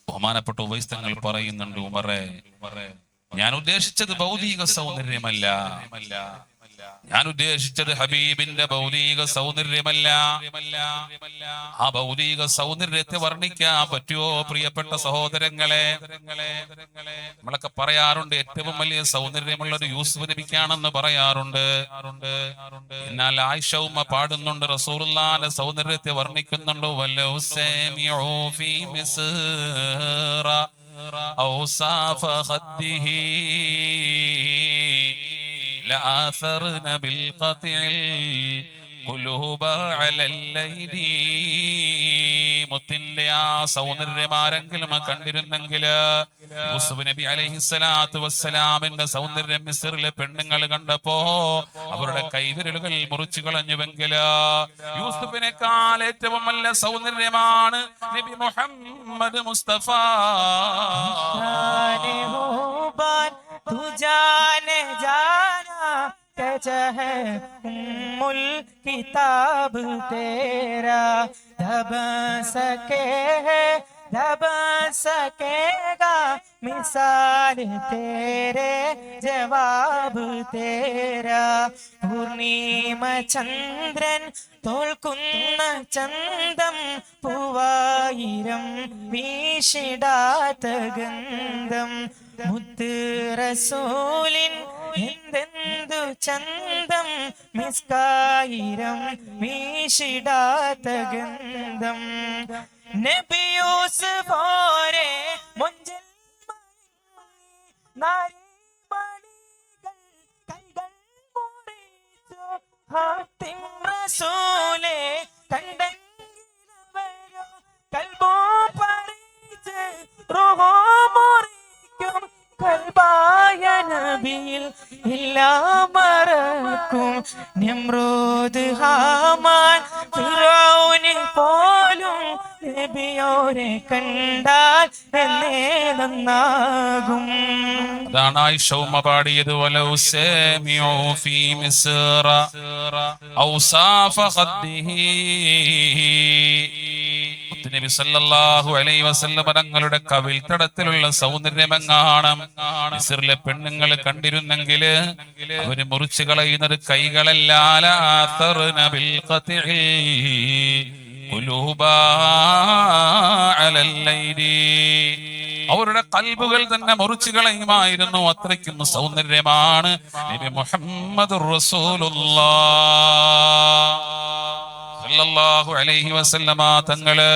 ബഹുമാനപ്പെട്ട ഉവൈസ് തങ്ങൾ പറയുന്നുണ്ട്, ഉമറേ, ഞാൻ ഉദ്ദേശിച്ചത് ഭൗതിക സൗന്ദര്യമല്ല, ഞാൻ ഉദ്ദേശിച്ചത് ഹബീബിന്റെ ഭൗതിക സൗന്ദര്യമല്ല. ആ ഭൗതിക സൗന്ദര്യത്തെ വർണ്ണിക്കാൻ പറ്റുമോ പ്രിയപ്പെട്ട സഹോദരങ്ങളെ? നമ്മളൊക്കെ പറയാറുണ്ട് ഏറ്റവും വലിയ സൗന്ദര്യമുള്ളത് യൂസുഫ് നബിക്കാണെന്ന് പറയാറുണ്ട്. എന്നാൽ ആയിഷ ഉമ്മ പാടുന്നുണ്ട്, റസൂലുള്ളാഹിന്റെ സൗന്ദര്യത്തെ വർണ്ണിക്കുന്നുണ്ട്. വലൗ സമിഉ ഫീ മിസ്റ ഔസാഫ ഖദ്ദിഹി لآثرنا بالقطع القلوب على الأيدي. മുത്തിന്റെ ആ സൗന്ദര്യം ആരെങ്കിലും കണ്ടിരുന്നെങ്കിൽ, യൂസുഫ് നബി അലൈഹിസ്സലാത്തു വസ്സലാമിന്റെ സൗന്ദര്യം മിസ്റിലെ പെണ്ണുങ്ങൾ കണ്ടപ്പോ അവരുടെ കൈവിരലുകൾ മുറിച്ചു കളഞ്ഞുവെങ്കിൽ, യൂസുഫിനേക്കാൾ ഏറ്റവും നല്ല സൗന്ദര്യമാണ് നബി മുഹമ്മദ് മുസ്തഫ. तू जाने जाना कजा है उम्मुल किताब तेरा, दब सकेगा मिसाल तेरे जवाब तेरा. പൂർണിമ ചന്ദ്രൻ തോൽക്കുന്ന ചന്തം പൂവായിരം വീശിടാത്ത ഗന്ധം. മുത്ത് റസൂലിൻ എന്തെന്തു ചന്തം മിസ്കായിരം വീശിടാത്ത ഗന്ധം. നബി യൂസുഫ് പോരെ മുഞ്ചൽ കൈകൾ മുറിച്ചു ഹാത്തിം റസൂലേ കണ്ടെങ്കിലവരോ കൽബോ പറിച്ച് റൂഹോ മുറിക്കും. കൽബായ നബിയിൽ എല്ലാം മറക്കും. നിമ്രൂദ് ഹാമാൻ ഫിറൗന് പോലും നബിയോരെ കണ്ടാൽ എന്നേ നന്നാകും. അതാണ് ആയിഷ ഉമ്മ പാടിയത്. വലൗ സമിഉ ഫീ മിസ്റ ഔസാഫ ഖദ്ദിഹി. നബി സല്ലല്ലാഹു അലൈഹി വസല്ലം തങ്ങളുടെ കവിൾത്തടത്തിലുള്ള സൗന്ദര്യമെങ്ങാണ് മിസ്റിലെ പെണ്ണുങ്ങൾ കണ്ടിരുന്നെങ്കിൽ അവര് മുറിച്ചു കളയുന്നത് കൈകളല്ല. അവരുടെ കൽബുകൾ തന്നെ മുറിച്ചു കളയുമായിരുന്നു. അത്രയ്ക്കും സൗന്ദര്യമാണ് നബി മുഹമ്മദുർ റസൂലുള്ളാഹി സല്ലല്ലാഹു അലൈഹി വസല്ലമ തങ്ങള്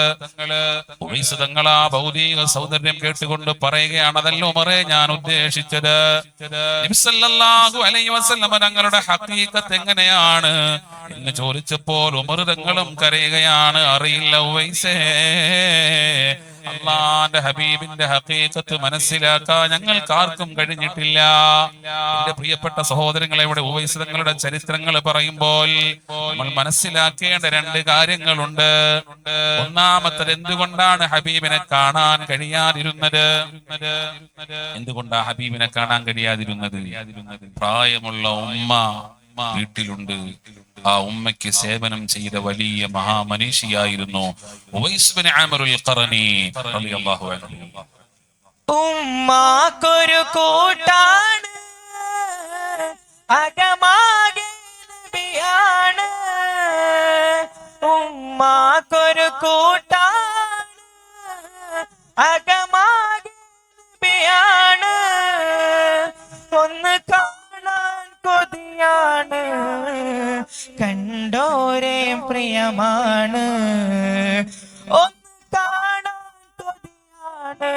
ഉവൈസ് തങ്ങളാ ഭൗതിക സൗന്ദര്യം കേട്ടുകൊണ്ട് പറയുകയാണ്, അതല്ല ഉമറേ ഞാൻ ഉദ്ദേശിച്ചത്. നബി സല്ലല്ലാഹു അലൈഹി വസല്ലമ തങ്ങളുടെ ഹഖീഖത്ത് എങ്ങനെയാണ് എന്ന് ചോദിച്ചപ്പോൾ ഉമർ തങ്ങളും കരയുകയാണ്, അറിയില്ല ഉവൈസേ, അള്ളാന്റെ ഹബീബിന്റെ ഹഖീഖത്ത് മനസ്സിലാക്കാൻ ഞങ്ങൾക്ക് ആർക്കും കഴിഞ്ഞിട്ടില്ല. എന്റെ പ്രിയപ്പെട്ട സഹോദരങ്ങളെ, ഇവിടെ ഉവൈസ് തങ്ങളുടെ ചരിത്രങ്ങൾ പറയുമ്പോൾ നമ്മൾ മനസ്സിലാക്കേണ്ട രണ്ട് കാര്യങ്ങളുണ്ട്. ഒന്നാമത്തത്, എന്തുകൊണ്ടാണ് ഹബീബിനെ കാണാൻ കഴിയാതിരുന്നത്? എന്തുകൊണ്ടാ ഹബീബിനെ കാണാൻ കഴിയാതിരുന്നത്? പ്രായമുള്ള ഉമ്മ വീട്ടിലുണ്ട്. ആ ഉമ്മയ്ക്ക് സേവനം ചെയ്ത വലിയ മഹാമനീഷിയായിരുന്നു ഉവൈസ് ബിൻ ആമിറുൽ ഖറനി റളിയല്ലാഹു അൻഹു. ഉമ്മാക്കൊരു കൂട്ടാണ്, അകമാകെ നബിയാണ്. ഉമ്മാക്കൊരു കൂട്ടാണ്, അകമാകെ നബിയാണ്. ഒന്ന് കാണാൻ കൊതിയാണ്, കണ്ടോരെ പ്രിയമാണ്. ഒന്ന് കാണാൻ കൊതിയാണ്,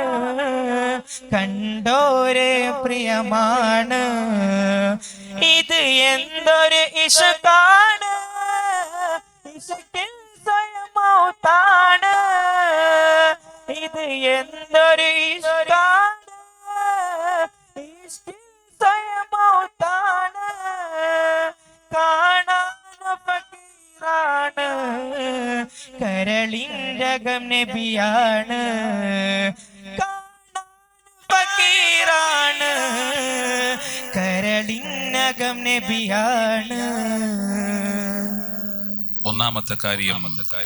കണ്ടോരെ പ്രിയമാണ്. ഇത് എന്തൊരു ഇഷ്കാണ്, ഇഷ്കിൽ സ്വയം മൗത്താണ്. ഇത് എന്തൊരു ഇഷ്കാണ്, ഇഷ്കിൽ സ്വയം മൗത്താണ്. കാണാൻ ഫക്കീറാണ്, കരളിൻ്റകം നബിയാണ്. കാണാൻ ഫക്കീറാണ്, കരളിനകം നബിയാണ്. ഒന്നാമത്തെ കാര്യം,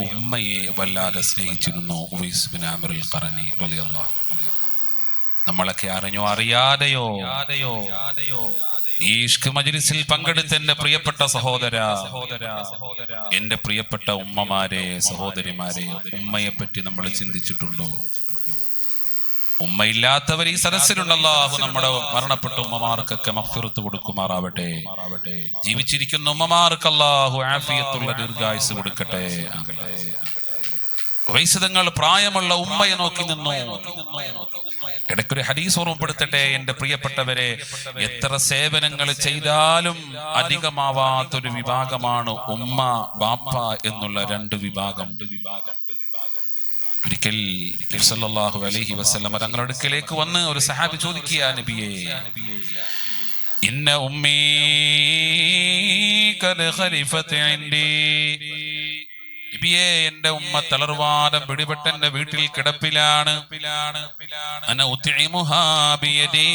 ഉമ്മയെ വല്ലാതെ സ്നേഹിച്ചിരുന്നു ഉവൈസ് ബിൻ ആമിറുൽ ഖറനി റളിയല്ലാഹു അൻഹു. നമ്മളൊക്കെ അറിഞ്ഞോ അറിയാതെയോ ഈ ഇഷ്ക് മജ്ലിസിൽ പങ്കെടുത്ത എന്റെ പ്രിയപ്പെട്ട സഹോദര, എന്റെ പ്രിയപ്പെട്ട ഉമ്മമാരെ, സഹോദരിമാരെ, ഉമ്മയെ പറ്റി നമ്മൾ ചിന്തിച്ചിട്ടുണ്ടോ? ഉമ്മയില്ലാത്തവർ ഈ സദസ്സിലുണ്ട്. അല്ലാഹു നമ്മുടെ മരണപ്പെട്ട ഉമ്മമാർക്കൊക്കെ മഗ്ഫിറത്ത് കൊടുക്കുമാറാവട്ടെ. ജീവിച്ചിരിക്കുന്ന ഉമ്മമാർക്ക് അല്ലാഹു ആഫിയത്തുള്ള ദീർഘായുസ് കൊടുക്കട്ടെ. വൈസതങ്ങൾ പ്രായമുള്ള ഉമ്മയെ നോക്കി നിന്നു. ഇടയ്ക്കൊരു ഹദീസ് ഓർമ്മപ്പെടുത്തട്ടെ എന്റെ പ്രിയപ്പെട്ടവരെ, എത്ര സേവനങ്ങൾ ചെയ്താലും അധികമാവാത്തൊരു വിഭാഗമാണ് ഉമ്മ ബാപ്പ എന്നുള്ള രണ്ട് വിഭാഗം. ഒരിക്കൽ സല്ലല്ലാഹു അലൈഹി വസല്ലം തങ്ങളുടെ അടുക്കലേക്ക് വന്ന് ഒരു സഹാബി ചോദിക്കുക, നബിയേ, ഇന്ന ഉമ്മീ ഖദ് ഖലിഫത് ഇൻദി. നബിയേ, എന്റെ ഉമ്മ തളർവാദം പിടിപെട്ട് എന്റെ വീട്ടിൽ കിടപ്പിലാണ്. അന ഉത്ഇമുഹാ ബിയദി.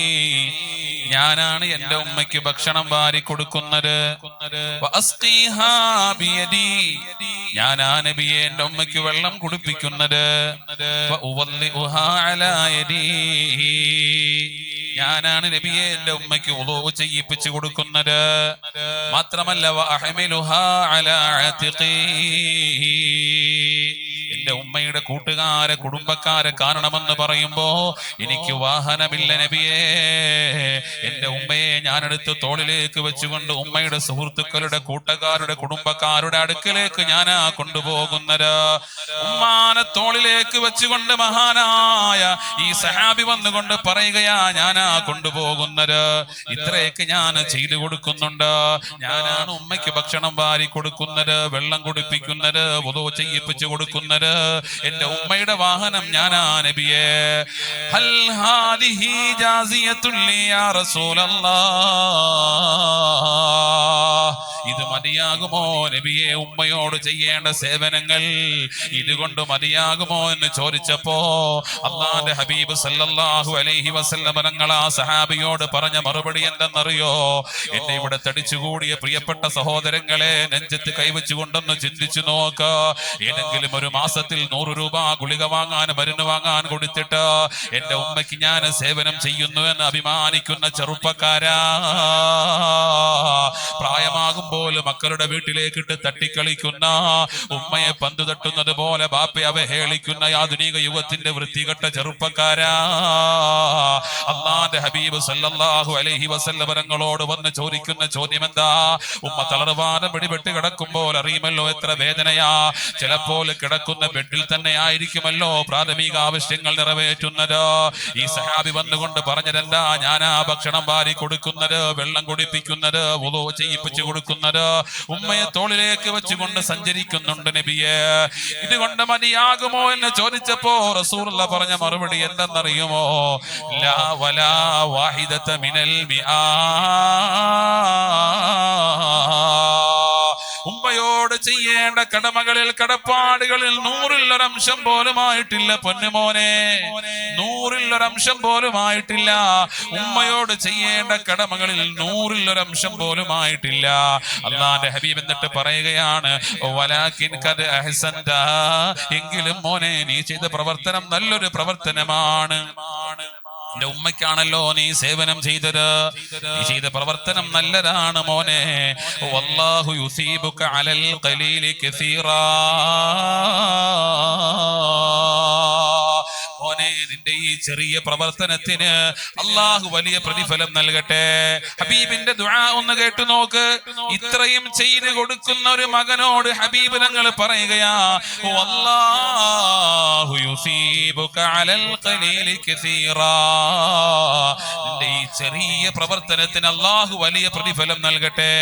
ഞാനാണ് എന്റെ ഉമ്മയ്ക്ക് ഭക്ഷണം വാരി കൊടുക്കുന്നത്. വഅസ്ഖീഹാ ബിയദി. ഞാനാ നബിയെ എന്റെ ഉമ്മയ്ക്ക് വെള്ളം കുടിപ്പിക്കുന്നത്. വഉവല്ലിഉഹാ അലാ യദി. ഞാനാണ് നബിയെ എന്റെ ഉമ്മയ്ക്ക് വുളൂ ചെയ്യിപ്പിച്ചു കൊടുക്കുന്നത്. മാത്രമല്ല വഅഹ്മിലുഹാ അലാ അതിഖി. എന്റെ ഉമ്മയുടെ കൂട്ടുകാരെ, കുടുംബക്കാരെ കാണണമെന്ന് പറയുമ്പോ എനിക്ക് വാഹനമില്ല നബിയേ. എന്റെ ഉമ്മയെ ഞാനെടുത്ത് തോളിലേക്ക് വെച്ചുകൊണ്ട് ഉമ്മയുടെ സുഹൃത്തുക്കളുടെ, കൂട്ടുകാരുടെ, കുടുംബക്കാരുടെ അടുക്കലേക്ക് ഞാനാ കൊണ്ടുപോകുന്നത്. ഉമ്മാനെ തോളിലേക്ക് വെച്ചുകൊണ്ട് മഹാനായ ഈ സഹാബി വന്നുകൊണ്ട് പറയുകയാ, ഞാനാ കൊണ്ടുപോകുന്നത്. ഇത്രയൊക്കെ ഞാൻ ചെയ്തു കൊടുക്കുന്നുണ്ട്. ഞാനാണ് ഉമ്മയ്ക്ക് ഭക്ഷണം വാരി കൊടുക്കുന്നത്, വെള്ളം കുടിപ്പിക്കുന്നത്, വുളൂ ചെയ്യിപ്പിച്ചു കൊടുക്കുന്നത്. എന്റെ ഉമ്മയുടെ വാഹനം ഞാനാ നബിയേ. ഹൽ ഹാദിഹി ജാസിയത്തുൻ ലി യാ റസൂലല്ലാഹ്. ഇത് മതിയാകുമോ നബിയെ ഉമ്മയോട് ചെയ്യേണ്ട സേവനങ്ങൾ? ഇതുകൊണ്ട് മതിയാകുമോ എന്ന് ചോദിച്ചപ്പോ അല്ലാഹുവിന്റെ ഹബീബ് സല്ലല്ലാഹു അലൈഹി വസല്ലം തങ്ങൾ ആ സഹാബിയോട് പറഞ്ഞ മറുപടി എന്തെന്നറിയോ? എന്നെ ഇവിടെ തടിച്ചുകൂടിയ പ്രിയപ്പെട്ട സഹോദരങ്ങളെ, നെഞ്ചത്ത് കൈവച്ചുകൊണ്ടൊന്ന് ചിന്തിച്ചു നോക്ക. ഏതെങ്കിലും ഒരു മാസത്തിൽ 100 രൂപ ഗുളിക വാങ്ങാൻ, മരുന്ന് വാങ്ങാൻ കൊടുത്തിട്ട് എന്റെ ഉമ്മയ്ക്ക് ഞാൻ സേവനം ചെയ്യുന്നു എന്ന് അഭിമാനിക്കുന്ന ചെറുപ്പക്കാരാ, പ്രായമാകുമ്പോൾ മക്കളുടെ വീട്ടിലേക്കിട്ട് തട്ടിക്കളിക്കുന്ന, ഉമ്മയെ പന്തു തട്ടുന്നത് പോലെ ബാപ്പയെ അവഹേളിക്കുന്ന ആധുനിക യുഗത്തിന്റെ വൃത്തികെട്ട ചെറുപ്പക്കാരാ, അല്ലാഹുവിന്റെ ഹബീബ് സല്ലല്ലാഹു അലൈഹി വസല്ലം തങ്ങളോട് വന്ന് ചോദിക്കുന്ന ചോദ്യം എന്താ? ഉമ്മ തളർവാദം പിടിപെട്ട് കിടക്കുമ്പോൾ അറിയുമല്ലോ എത്ര വേദനയാ. ചിലപ്പോൾ കിടക്കുന്ന ബെഡിൽ തന്നെ ആയിരിക്കുമല്ലോ പ്രാഥമിക ആവശ്യങ്ങൾ നിറവേറ്റുന്നത്. ഈ സഹാബി വന്നുകൊണ്ട് പറഞ്ഞതെന്താ? ഞാനാ ഭക്ഷണം വാരി കൊടുക്കുന്നത്, വെള്ളം കുടിപ്പിക്കുന്നത്, വുളൂ ചെയ്യിപ്പിച്ചു കൊടുക്കുന്നത്. ഉമ്മയെ തോളിലേക്ക് വെച്ചുകൊണ്ട് സഞ്ചരിക്കുന്നുണ്ട് നബിയെ. ഇതുകൊണ്ട് മതിയാകുമോ എന്ന് ചോദിച്ചപ്പോ റസൂലുള്ളാഹി പറഞ്ഞ മറുപടി എന്തെന്നറിയുമോ? ലാ വലാ വാഹിദത മിനൽ മിആ. ഉമ്മയോട് ചെയ്യേണ്ട കടമകളിൽ കടപ്പാടുകളിൽ 100-ൽ-1 പോലും ആയിട്ടില്ല പൊന്നുമോനെ, 100-ൽ-1 പോലും ആയിട്ടില്ല. ഉമ്മയോട് ചെയ്യേണ്ട കടമകളിൽ 100-ൽ-1 പോലും ആയിട്ടില്ല. അല്ലാഹുവിന്റെ ഹബീബ് എന്നിട്ട് പറയുകയാണ്, വലാകിൻ ഖദ് അഹ്സൻത, എങ്കിലും മോനെ നീ ചെയ്ത പ്രവർത്തനം നല്ലൊരു പ്രവർത്തനമാണ്. എന്റെ ഉമ്മയ്ക്കാണല്ലോ നീ സേവനം ചെയ്തത്, നീ ചെയ്ത പ്രവർത്തനം നല്ലതാണ് മോനെ. വല്ലാഹു യുസീബുക അലൽ ഖലീലി കസീറാ. മോനെ നിന്റെ ഈ ചെറിയ പ്രവർത്തനത്തിന് അള്ളാഹു വലിയ പ്രതിഫലം നൽകട്ടെ. ഹബീബിന്റെ ദുആ ഒന്ന് കേട്ടു നോക്ക്. ഇത്രയും ചെയ്തു കൊടുക്കുന്ന ഒരു മകനോട് ഹബീബ് തങ്ങൾ പറയുകയാ, വല്ലാഹു യുസീബുക അലൽ ഖലീലി കസീറാ. നിന്റെ ഈ ചെറിയ പ്രവർത്തനത്തിന് അള്ളാഹു വലിയ പ്രതിഫലം നൽകട്ടെ.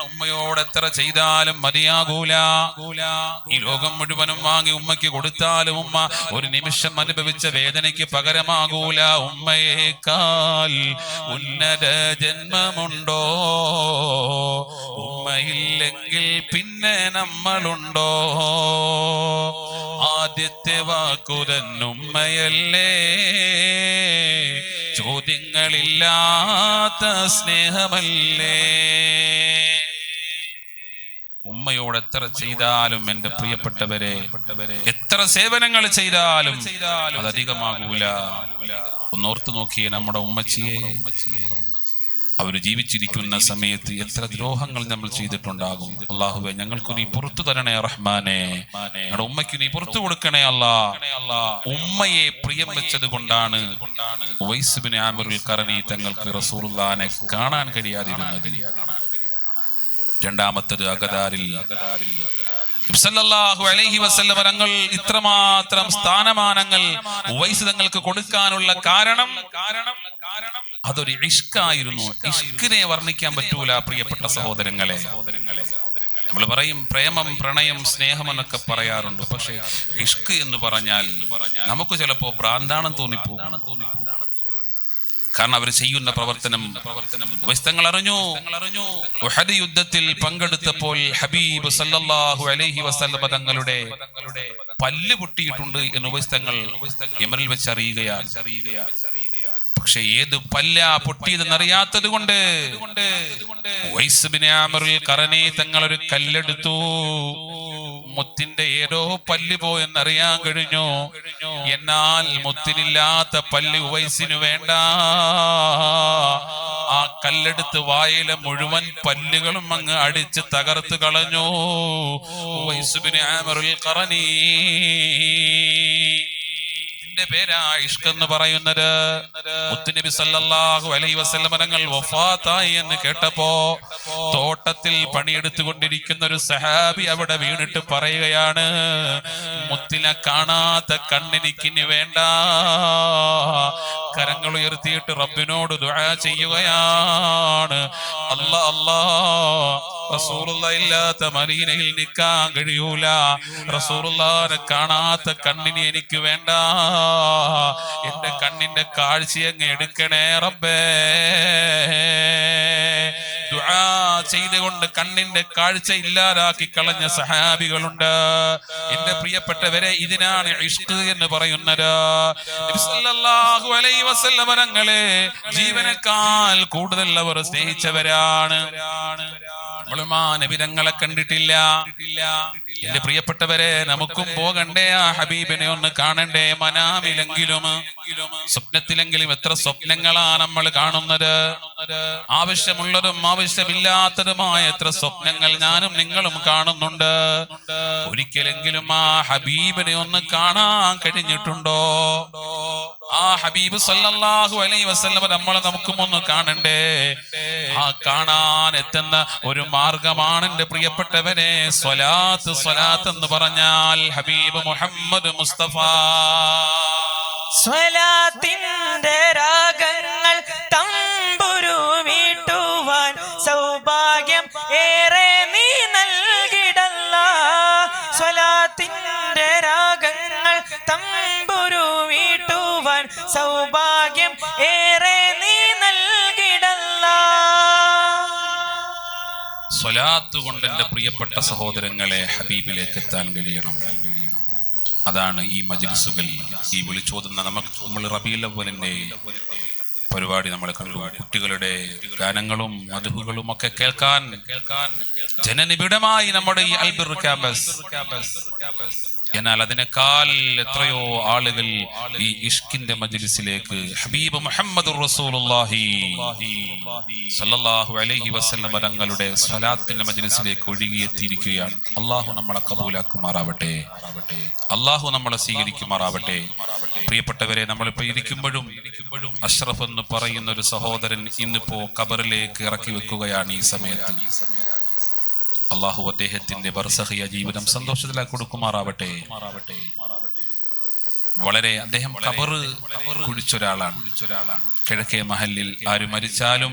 ഉമ്മയോട് എത്ര ചെയ്താലും മതിയാകൂല. ഈ ലോകം മുഴുവനും വാങ്ങി ഉമ്മയ്ക്ക് കൊടുത്താലും ഉമ്മ ഒരു നിമിഷം അനുഭവിച്ച വേദനയ്ക്ക് പകരമാകൂല. ഉമ്മയേക്കാൾ ഉന്നത ജന്മമുണ്ടോ? ഉമ്മയില്ലെങ്കിൽ പിന്നെ നമ്മളുണ്ടോ? ആദ്യത്തെ വാക്കുതന്നുമ്മയല്ലേ, ചോദ്യങ്ങളില്ലാത്ത സ്നേഹമല്ലേ. ഉമ്മയോട് എത്ര ചെയ്താലും എന്റെ പ്രിയപ്പെട്ടവരെ, എത്ര സേവനങ്ങൾ ചെയ്താലും അത് അധികമാകൂല. ഒന്നോർത്ത് നോക്കിയേ നമ്മുടെ ഉമ്മച്ചിയെ. അവര് ജീവിച്ചിരിക്കുന്ന സമയത്ത് എത്ര ദ്രോഹങ്ങൾ നമ്മൾ ചെയ്തിട്ടുണ്ടാകും. അല്ലാഹുവേ, ഞങ്ങൾക്ക് നീ പുറത്തു തരണേ റഹ്മാനെ. ഞങ്ങളുടെ ഉമ്മയ്ക്ക് നീ പുറത്തു കൊടുക്കണേ അല്ലാ. ഉമ്മയെ പ്രിയം വെച്ചത് കൊണ്ടാണ് ഉവൈസ് ബിൻ ആമിറുൽ ഖറനി തങ്ങൾക്ക് റസൂലുള്ളാഹിനെ കാണാൻ കഴിയാതിരുന്നത്. രണ്ടാമത്തത് അഗദാരിൽ സല്ലല്ലാഹു അലൈഹി വസല്ലം തങ്ങൾ ഇത്രമാത്രം സ്ഥാനമാനങ്ങൾ ഉവൈസ് തങ്ങൾക്ക് കൊടുക്കാനുള്ള കാരണം അതൊരു ഇഷ്കായിരുന്നു. ഇഷ്കിനെ വർണ്ണിക്കാൻ പറ്റൂല പ്രിയപ്പെട്ട സഹോദരങ്ങളെ. നമ്മൾ പറയും പ്രേമം, പ്രണയം, സ്നേഹം എന്നൊക്കെ പറയാറുണ്ട്. പക്ഷെ ഇഷ്ക് എന്ന് പറഞ്ഞാൽ നമുക്ക് ചിലപ്പോ ഭ്രാന്താണെന്ന് തോന്നിപ്പോകും. കാരണം അവർ ചെയ്യുന്ന പ്രവർത്തനം തങ്ങൾ അറിഞ്ഞു. ഉഹദ് യുദ്ധത്തിൽ പങ്കെടുത്തപ്പോൾ ഹബീബ് സല്ലല്ലാഹു അലൈഹി വസല്ലം തങ്ങളുടെ പല്ല് പൊട്ടിയിട്ടുണ്ട് എന്ന് ഉവൈസ് തങ്ങൾ യമനിൽ വെച്ച് അറിയുകയാണ്. പക്ഷെ ഏത് പല്ല പൊട്ടിയതെന്നറിയാത്തത് കൊണ്ട് ഉവൈസ് ബിൻ ആമിറുൽ ഖറനി തങ്ങൾ ഒരു കല്ലെടുത്തു. മുത്തിന്റെ ഏതോ പല്ല് പോയെന്നറിയാൻ കഴിഞ്ഞു. എന്നാൽ മുത്തിനില്ലാത്ത പല്ല് ഉവൈസിന് വേണ്ട. ആ കല്ലെടുത്ത് വായിലെ മുഴുവൻ പല്ലുകളും അങ്ങ് അടിച്ച് തകർത്ത് കളഞ്ഞു ഉവൈസ് ബിൻ ആമിറുൽ ഖറനി. പേരാ ഇഷ്ക് എന്ന് പറയുന്നത്. മുത്തുനബി സല്ലല്ലാഹു അലൈഹി വസല്ലം തങ്ങൾ വഫാത്തായി എന്ന് കേട്ടപ്പോ തോട്ടത്തിൽ പണിയെടുത്തുകൊണ്ടിരിക്കുന്ന ഒരു സഹാബി അവിടെ വീണിട്ട് പറയുകയാണ്, മുത്തിനെ കാണാത്ത കണ്ണെനിക്കിനി വേണ്ട. കരങ്ങൾ ഉയർത്തിയിട്ട് റബ്ബിനോട് ദുആ ചെയ്യുകയാണ്. റസൂലുള്ളാഹി ഇല്ലാത്ത മദീനയിൽ നിൽക്കാൻ കഴിയൂല. റസൂലുള്ളാഹിനെ കാണാത്ത കണ്ണിന് എനിക്ക് വേണ്ട. എന്റെ കണ്ണിന്റെ കാഴ്ചയങ്ങ് എടുക്കണേ റബ്ബേ. ദുആ ചെയ്തുകൊണ്ട് കണ്ണിന്റെ കാഴ്ച ഇല്ലാതാക്കി കളഞ്ഞ സഹാബികളുണ്ട്. എന്റെ പ്രിയപ്പെട്ടവരെ, ഇതിനാണ് ഇഷ്ക് എന്ന് പറയുന്നത്. നബി സല്ലല്ലാഹു അലൈഹി വസല്ലം തങ്ങളെ ജീവനേക്കാൾ കൂടുതൽ അവർ സ്നേഹിച്ചവരാണ്. നബി തങ്ങളെ കണ്ടിട്ടില്ല. എന്റെ പ്രിയപ്പെട്ടവരെ, നമുക്കും പോകണ്ടേ ആ ഹബീബിനെ ഒന്ന് കാണണ്ടേ? മനാമിലെങ്കിലും സ്വപ്നത്തിലെങ്കിലും എത്ര സ്വപ്നങ്ങളാണ് നമ്മൾ കാണുന്നത്. ആവശ്യമുള്ളതും ആവശ്യമില്ലാത്തതുമായ എത്ര സ്വപ്നങ്ങൾ ഞാനും നിങ്ങളും കാണുന്നുണ്ട്. ഒരിക്കലെങ്കിലും ആ ഹബീബിനെ ഒന്ന് കാണാൻ കഴിഞ്ഞിട്ടുണ്ടോ? ആ ഹബീബ് സല്ലല്ലാഹു അലൈഹി വസല്ലം നമുക്കും ഒന്ന് കാണണ്ടേ? ആ കാണാൻ എത്തുന്ന ഒരു മാർഗമാണ് എന്റെ പ്രിയപ്പെട്ടവനെ സ്വലാത്ത്. സ്വലാത്ത് എന്ന് പറഞ്ഞാൽ ഹബീബ് മുഹമ്മദ് മുസ്തഫ. സ്വലാത്തിന്റെ രാഗങ്ങൾ തമ്പുരു മീട്ടുവാൻ സ്വലാത്തിന്റെ രാഗങ്ങൾ തമ്പുരു വീട്ടുവാൻ സൗഭാഗ്യം ഏറെ നീ നൽകിടല്ലാ. സ്വലാത്ത് കൊണ്ട് എൻ്റെ പ്രിയപ്പെട്ട സഹോദരങ്ങളെ ഹബീബിലേക്ക് എത്താൻ കഴിയണം. അതാണ് ഈ മജ്ലിസുകൾ, ഈ വിളിച്ചോതുന്ന നമ്മൾ റബീഉൽ അവ്വലിന്റെ പരിപാടി നമ്മൾ കണ്ടു. കുട്ടികളുടെ ഗാനങ്ങളും മദ്ഹുകളും ഒക്കെ കേൾക്കാൻ ജനനിബിഡമായി നമ്മുടെ ഈ അൽബിർ ക്യാമ്പസ്. എന്നാൽ അതിനേക്കാൾ എത്രയോ ആളുകൾ ഈ ഇഷ്കിന്റെ മജ്ലിസിലേക്ക് ഹബീബ് മുഹമ്മദുർ റസൂലുള്ളാഹി സ്വല്ലല്ലാഹു അലൈഹി വസല്ലം തങ്ങളുടെ സ്വലാത്തിന്റെ മജ്ലിസിലേക്ക് ഒഴുകിയെത്തിയിരിക്കുകയാണ്. അല്ലാഹു നമ്മളെ കബൂലാക്കുമാറാവട്ടെ, അല്ലാഹു നമ്മളെ സ്വീകരിക്കുമാറാവട്ടെ. പ്രിയപ്പെട്ടവരെ, നമ്മളിപ്പോ ഇരിക്കുമ്പോഴും അഷ്റഫ് എന്ന് പറയുന്ന ഒരു സഹോദരൻ ഇന്നിപ്പോ ഖബറിലേക്ക് ഇറക്കി വെക്കുകയാണ്. ഈ സമയത്ത് അള്ളാഹു അദ്ദേഹത്തിന്റെ ബർസഖിയ ജീവിതം സന്തോഷത്തിലാക്കി കൊടുക്കുമാറാവട്ടെ. വളരെ അദ്ദേഹം ഖബർ കുഴിച്ചൊരാളാണ്. കിഴക്കേ മഹലിൽ ആര് മരിച്ചാലും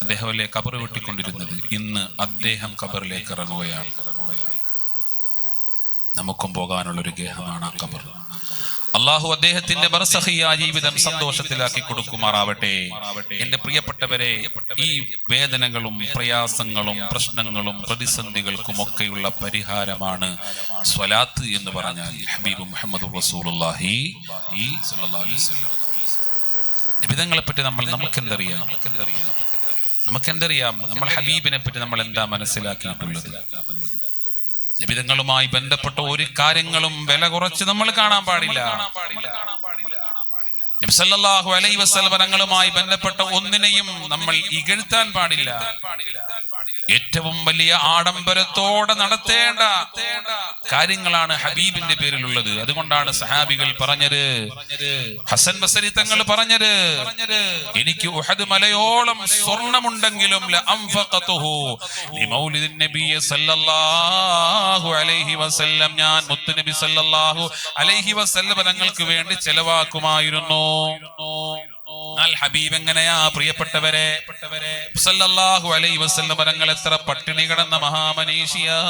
അദ്ദേഹമല്ലേ ഖബർ വെട്ടിക്കൊണ്ടിരുന്നത്. ഇന്ന് അദ്ദേഹം ഖബറിലേക്ക് ഇറങ്ങുകയാണ്. നമുക്കും പോകാനുള്ളൊരു ഗേഹമാണ് ആ ഖബർ. അള്ളാഹു അദ്ദേഹത്തിന്റെ ബർസഖിയ ജീവിതം സന്തോഷത്തിലാക്കി കൊടുക്കുമാറാവട്ടെ. എന്റെ പ്രിയപ്പെട്ടവരെ, ഈ വേദനകളും പ്രയാസങ്ങളും പ്രശ്നങ്ങളും പ്രതിസന്ധികൾക്കും ഒക്കെയുള്ള പരിഹാരമാണ് സ്വലാത്ത് എന്ന് പറഞ്ഞാൽ. ഹബീബ് മുഹമ്മദ് റസൂലുള്ളാഹി സ്വല്ലല്ലാഹു അലൈഹി വസല്ലം നബിതങ്ങളെ പറ്റി നമുക്കെന്തറിയാം? നമ്മൾ ഹബീബിനെ പറ്റി നമ്മൾ എന്താ മനസ്സിലാക്കിയിട്ടുള്ളത്? നിബിധങ്ങളുമായി ബന്ധപ്പെട്ട ഒരു കാര്യങ്ങളും വില കുറച്ച് നമ്മൾ കാണാൻ പാടില്ല. നബി സല്ലല്ലാഹു അലൈഹി വസല്ലം തങ്ങളുമായി ബന്ധപ്പെട്ട ഒന്നിനെയും നമ്മൾ ഇകഴ്ത്താൻ പാടില്ല. ഏറ്റവും വലിയ ആഡംബരത്തോടെ നടത്തേണ്ട കാര്യങ്ങളാണ് ഹബീബിന്റെ പേരിലുള്ളത്. അതുകൊണ്ടാണ് സഹാബികൾ പറഞ്ഞത്, ഹസൻ ബസരി തങ്ങൾ പറഞ്ഞത്, എനിക്ക് ഉഹദ് മലയോളം സ്വർണമുണ്ടെങ്കിലും ലഅൻഫഖതുഹു ലിമൗലിദിൻ നബി സല്ലല്ലാഹു അലൈഹി വസല്ലം, ഞാൻ മുത്തുനബി സല്ലല്ലാഹു അലൈഹി വസല്ലം തങ്ങൾക്ക് വേണ്ടി ചെലവാക്കുമായിരുന്നു. ഹബീബ് എങ്ങനെയാ പ്രിയപ്പെട്ടവരെ? സല്ലല്ലാഹു അലൈഹി വസല്ലം തങ്ങൾ എത്ര പട്ടിണി കിടന്ന മഹാമനീഷിയാണ്.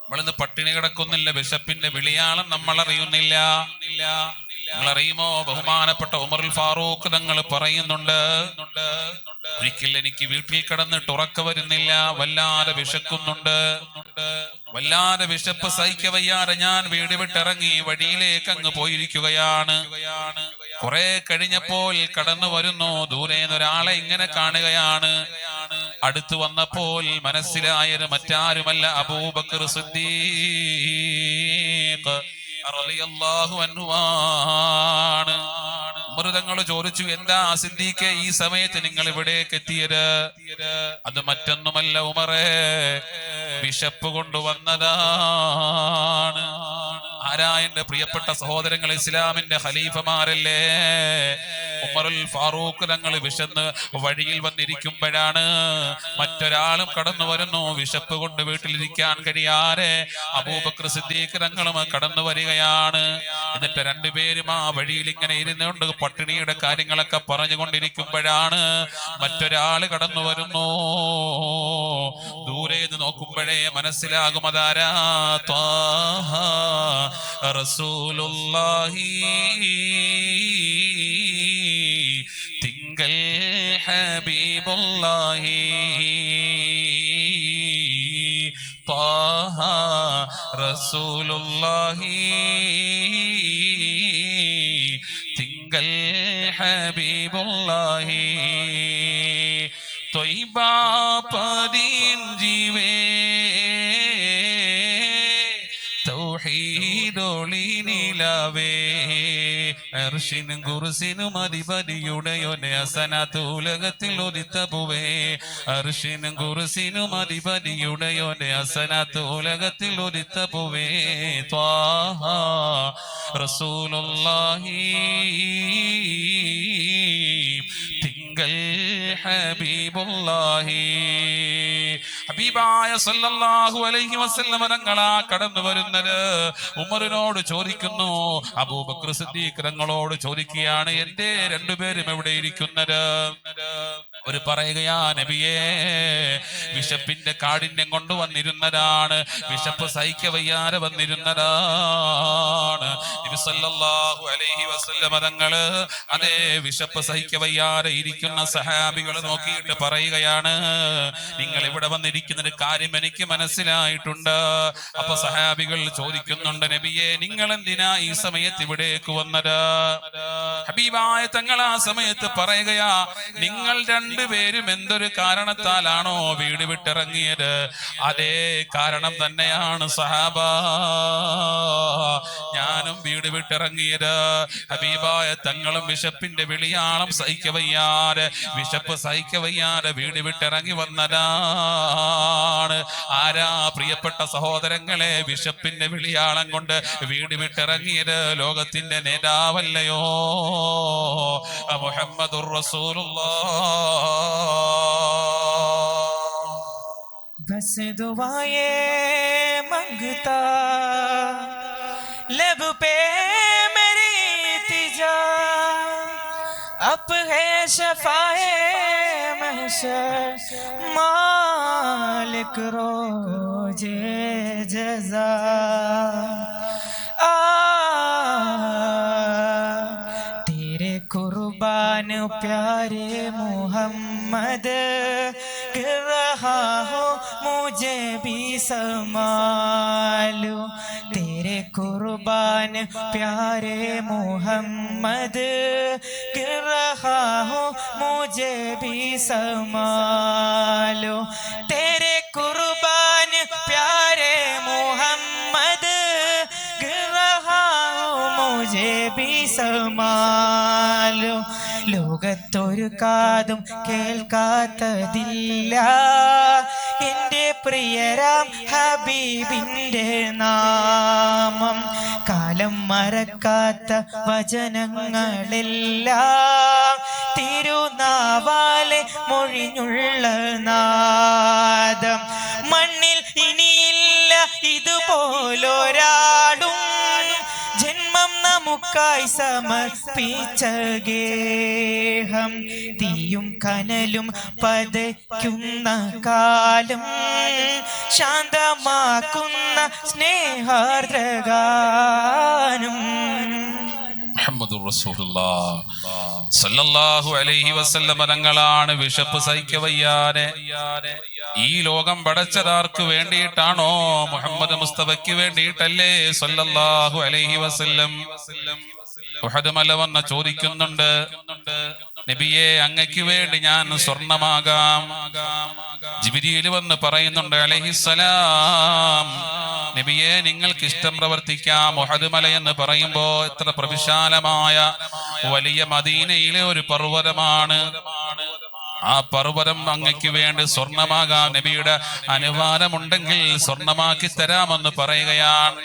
നമ്മളിന്ന് പട്ടിണി കിടക്കുന്നില്ല, വിശപ്പിന്റെ വിളിയാളം നമ്മൾ അറിയുന്നില്ല. നിങ്ങൾ അറിയുമോ? ബഹുമാനപ്പെട്ട ഉമറുൽ ഫാറൂഖ് തങ്ങൾ പറയുന്നുണ്ട്, ഒരിക്കൽ എനിക്ക് വീട്ടിൽ കിടന്നിട്ട് ഉറക്ക വരുന്നില്ല, വല്ലാതെ വിശക്കുന്നുണ്ട്, വല്ലാതെ വിശപ്പ് സഹിക്കവയ്യാതെ ഞാൻ വീട് വിട്ടിറങ്ങി വഴിയിലേക്ക് അങ്ങ് പോയിരിക്കുകയാണ്. കുറെ കഴിഞ്ഞപ്പോൾ കടന്നു വരുന്നു, ദൂരെ ഒരാളെ ഇങ്ങനെ കാണുകയാണ്. അടുത്തു വന്നപ്പോൾ മനസ്സിലായത് മറ്റാരുമല്ല, അബൂബക്കർ സിദ്ദീഖ് റളിയല്ലാഹു അൻഹു ആണ്. ഉമർ തങ്ങൾ ചോദിച്ചു, എന്താ സിദ്ദീഖേ ഈ സമയത്ത് നിങ്ങൾ ഇവിടേക്ക് എത്തിയത്? അത് മറ്റൊന്നുമല്ല ഉമറേ, വിശപ്പ് കൊണ്ടുവന്നതാണ്. ആരാ? എന്റെ പ്രിയപ്പെട്ട സഹോദരങ്ങൾ, ഇസ്ലാമിന്റെ ഖലീഫമാരല്ലേ? ഉമറുൽ ഫാറൂഖ് തങ്ങൾ വിശന്ന് വഴിയിൽ വന്നിരിക്കുമ്പോഴാണ് മറ്റൊരാളും കടന്നു വരുന്നു. വിശപ്പ് കൊണ്ട് വീട്ടിലിരിക്കാൻ കഴിയാതെ അബൂബക്കർ സിദ്ദീഖ് തങ്ങളും കടന്നു വരികയാണ്. എന്നിട്ട് രണ്ടുപേരും ആ വഴിയിൽ ഇങ്ങനെ ഇരുന്നുകൊണ്ട് പട്ടിണിയുടെ കാര്യങ്ങളൊക്കെ പറഞ്ഞുകൊണ്ടിരിക്കുമ്പോഴാണ് മറ്റൊരാള് കടന്നു വരുന്നു. ദൂരേന്ന് നോക്കുമ്പോഴേ മനസ്സിലാകും അതാരാ? ത്വാഹ റസൂലുള്ളാഹി, തിങ്കൾ ഹബീബുള്ളാഹി, ത്വാഹ റസൂലുള്ളാഹി, തിങ്കൾ ഹബീബുള്ളാഹി, ത്വയ്ബ പദീൻ ജീവേ തൗഹീദൊളിനിലാവേ, അർശിനും കുർസിനും അധിപതിയുടെയോനെ ഹസനാത്ത് ഉലകത്തിൽ ഉദിത്ത പൂവേ, അർശിനും കുർസിനും അധിപതിയുടെയോനെ ഹസനാത്ത് ഉലകത്തിൽ ഉദിത്ത പൂവേ, ത്വാഹ റസൂലുള്ളാഹി, തിങ്കൾ ഹബീബുള്ളാഹി. ഹബീബായ സല്ലല്ലാഹു അലൈഹി വസല്ലം തങ്ങളാ കടന്നു വരുന്നത്. ഉമറിനോട് ചോദിക്കുന്നു, അബൂബക്കർ സിദ്ദീഖ് തങ്ങളോട് ചോദിക്കുകയാണ്, എന്റെ രണ്ടുപേരും എവിടെ ഇരിക്കുന്നത്? ഒരു പറയുകയാ നബിയേ, വിശപ്പിന്റെ കാഠിന്യം കൊണ്ടുവന്നിരുന്നതാണ്, വിശപ്പ് സഹിക്കവയ്യാതെ വന്നിരുന്നതാണ്. നബി സല്ലല്ലാഹു അലൈഹി വസല്ലം തങ്ങള് അതേ വിശപ്പ് സഹിക്കവയ്യാതെ ഇരിക്കുന്ന സഹാബികളെ നോക്കിയിട്ട് പറയുകയാണ്, നിങ്ങൾ ഇവിടെ വന്നിരിക്കുന്നൊരു കാര്യം എനിക്ക് മനസ്സിലായിട്ടുണ്ട്. അപ്പൊ സഹാബികൾ ചോദിക്കുന്നുണ്ട്, നബിയെ നിങ്ങൾ എന്തിനാ ഈ സമയത്ത് ഇവിടേക്ക് വന്നത്? ഹബീബായ തങ്ങൾ ആ സമയത്ത് പറയുകയാ, നിങ്ങൾ രണ്ടുപേരും എന്തൊരു കാരണത്താലാണോ വീട് വിട്ടിറങ്ങിയത്, അതേ കാരണം തന്നെയാണ് സഹാബ ഞാനും വീട് വിട്ടിറങ്ങിയത്. ഹബീബായ തങ്ങളും വിശപ്പിന്റെ വിളിയാളം സഹിക്കവയ്യാതെ, വിശപ്പ് സഹിക്കവയ്യാതെ വീട് വിട്ടിറങ്ങി വന്നതാണ്. ആരാ പ്രിയപ്പെട്ട സഹോദരങ്ങളെ വിശപ്പിന്റെ വിളിയാളം കൊണ്ട് വീട് വിട്ടിറങ്ങിയത്? ലോകത്തിന്റെ നേതാവല്ലയോ മുഹമ്മദുർ റസൂലുള്ളാഹ്. बस दुआएं मांगता लब पे मेरी तिजा, अब है शफाए महशर मालिक रोजे जज़ा। तेरे कुर्बान प्यारे मोहम्मद, कर रहा हो मुझे भी संभालो। तेरे कुर्बान प्यारे मोहम्मद, कर रहा हो मुझे भी संभालो। तेरे कुर्बान प्यारे मोहम्मद, कर रहा हो मुझे भी संभालो। ലോകത്തൊരു കാതും കേൾക്കാത്തതില്ല എൻ്റെ പ്രിയരാം ഹബീബിൻ്റെ നാമം. കാലം മറക്കാത്ത വചനങ്ങളെല്ലാം തിരുനാവാലെ മൊഴിഞ്ഞുള്ള നാദം. മണ്ണിൽ ഇനിയില്ല ഇതുപോലൊരാടും, ജന്മം നമുക്കായി സമർപ്പിച്ച ഗേഹം. തീയും കനലും പതയ്ക്കുന്ന കാലം, ശാന്തമാക്കുന്ന സ്നേഹാർദ്രഗാനം. മുഹമ്മദുർ റസൂലുള്ളാഹ് സല്ലല്ലാഹു അലൈഹി വസല്ലം തങ്ങളാണ് വിശപ്പ് സഹിക്കവയ്യാതെ ഈ ലോകം പടച്ചതാർക്ക് വേണ്ടിയിട്ടാണോ? മുഹമ്മദ് മുസ്തഫയ്ക്ക് വേണ്ടിയിട്ടല്ലേ സല്ലല്ലാഹു അലൈഹി വസല്ലം. ഉഹദ് മല വന്ന് ചോദിക്കുന്നുണ്ട്, നബിയെ അങ്ങയ്ക്ക് വേണ്ടി ഞാൻ സ്വർണമാകാം. ജിബ്രീൽ വന്ന് പറയുന്നുണ്ട് അലൈഹിസ്സലാം, നബിയെ നിങ്ങൾക്ക് ഇഷ്ടം പ്രവർത്തിക്കാം. ഉഹദ് മല എന്ന് പറയുമ്പോ എത്ര പ്രവിശാലമായ വലിയ മദീനയിലെ ഒരു പർവ്വതമാണ്. ആ പർവ്വതം അങ്ങയ്ക്ക് വേണ്ടി സ്വർണമാകാം. നബിയുടെ അനുവാദമുണ്ടെങ്കിൽ സ്വർണമാക്കി തരാമെന്ന് പറയുകയാണ്.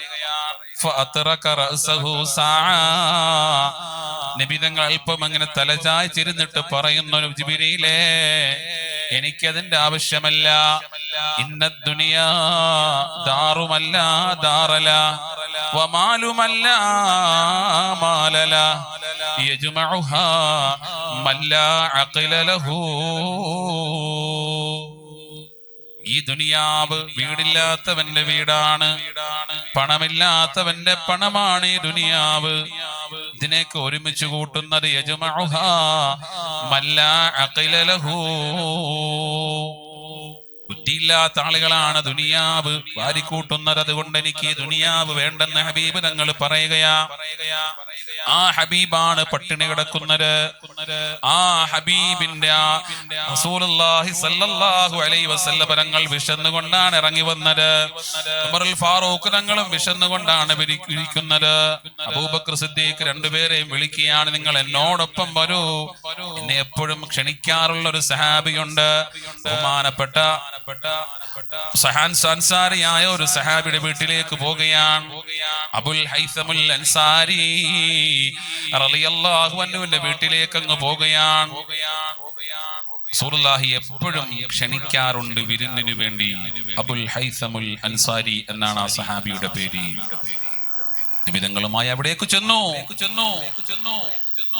നബി തങ്ങൾ അല്പം അങ്ങനെ തലചായ്ച്ചിരുന്നിട്ട് പറയുന്നു, ജിബ്രീലേ എനിക്കതിന്റെ ആവശ്യമല്ല. ഇന്ന ദുനിയാ ദാറുമല്ല ദാറല വമാലുമല്ല മാലല യജ്മഉഹാ മല്ലാ അഖില ലഹു. ഈ ദുനിയാവ് വീടില്ലാത്തവന്റെ വീടാണ്, പണമില്ലാത്തവന്റെ പണമാണ് ഈ ദുനിയാവ്. ഇതിനേക്ക് ഒരുമിച്ച് കൂട്ടുന്നത് യജ്മഉഹാ മല്ലാ അഖില ലഹു. ബുദ്ധിയില്ലാത്ത ആളുകളാണ് ദുനിയാവ് വാരിക്കൂട്ടുന്നത്. അതുകൊണ്ട് എനിക്ക് ദുനിയാവ് വേണ്ടെന്ന് ഹബീബ് തങ്ങൾ പറയുകയാ. ആ ഹബീബാണ് പട്ടിണി കിടക്കുന്നത്. ആ ഹബീബിന്റെ റസൂലുള്ളാഹി സ്വല്ലല്ലാഹു അലൈഹി വസല്ലം തങ്ങൾ വിശന്നുകൊണ്ടാണ് ഇറങ്ങി വന്നത്. ഉമറുൽ ഫാറൂഖ് തങ്ങളും വിശന്നുകൊണ്ടാണ് ഇരിക്കുന്നത്. അബൂബക്കർ സിദ്ദീഖ് രണ്ടുപേരെയും വിളിക്കുകയാണ്, നിങ്ങൾ എന്നോടൊപ്പം വരൂ. എന്നെ എപ്പോഴും ക്ഷണിക്കാറുള്ള ഒരു സഹാബിയുണ്ട്, ബഹുമാനപ്പെട്ട അൻസാരിയായ ഒരു സഹാബിയുടെ വീട്ടിലേക്ക് പോകുകയാണ്. അബുൽ ഹൈസമുൽ അൻസാരി റളിയല്ലാഹു അൻഹുവിന്റെ വീട്ടിലേക്ക് അങ്ങ് പോകുകയാണ്. റസൂലുള്ളാഹി എപ്പോഴും ക്ഷണിക്കാറുണ്ട് വിരുന്നിനു വേണ്ടി. അബുൽ ഹൈസമുൽ അൻസാരി എന്നാണ് ആ സഹാബിയുടെ പേര്. നിബിധങ്ങളുമായി അവിടേക്ക് ചെന്നു.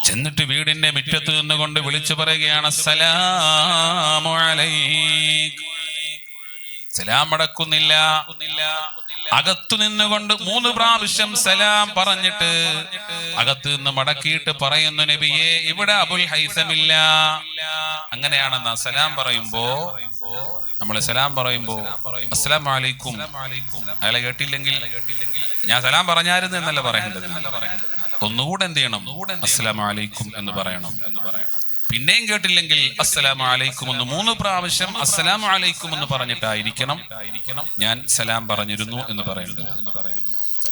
ചെന്നിട്ട് വീടിന്റെ മുറ്റത്ത് നിന്നുകൊണ്ട് വിളിച്ചു പറയുകയാണ് അസ്സലാമു അലൈക്കും. സലാം അടക്കുന്നില്ല. അകത്തു നിന്നുകൊണ്ട് 3 പ്രാവശ്യം സലാം പറഞ്ഞിട്ട് അകത്ത് നിന്ന് മടക്കിയിട്ട് പറയുന്നു, നബിയെ ഇവിടെ അബുൽ ഹൈസമില്ല. അങ്ങനെയാണെന്നാ സലാം പറയുമ്പോ നമ്മള് സലാം പറയുമ്പോ അസ്സലാമു അലൈക്കും അയാളെ കേട്ടില്ലെങ്കിൽ ഞാൻ സലാം പറഞ്ഞായിരുന്നു എന്നല്ല പറയേണ്ടത്. ഒന്നുകൂടെ എന്ത് ചെയ്യണം? അസ്സലാമു അലൈക്കും എന്ന് പറയണം. പിന്നെയും കേട്ടില്ലെങ്കിൽ അസ്സലാമു അലൈക്കും എന്ന് 3 പ്രാവശ്യം അസ്സലാമു അലൈക്കും എന്ന് പറഞ്ഞിട്ടായിരിക്കണം ഞാൻ സലാം പറഞ്ഞിരുന്നു എന്ന് പറയുന്നത്.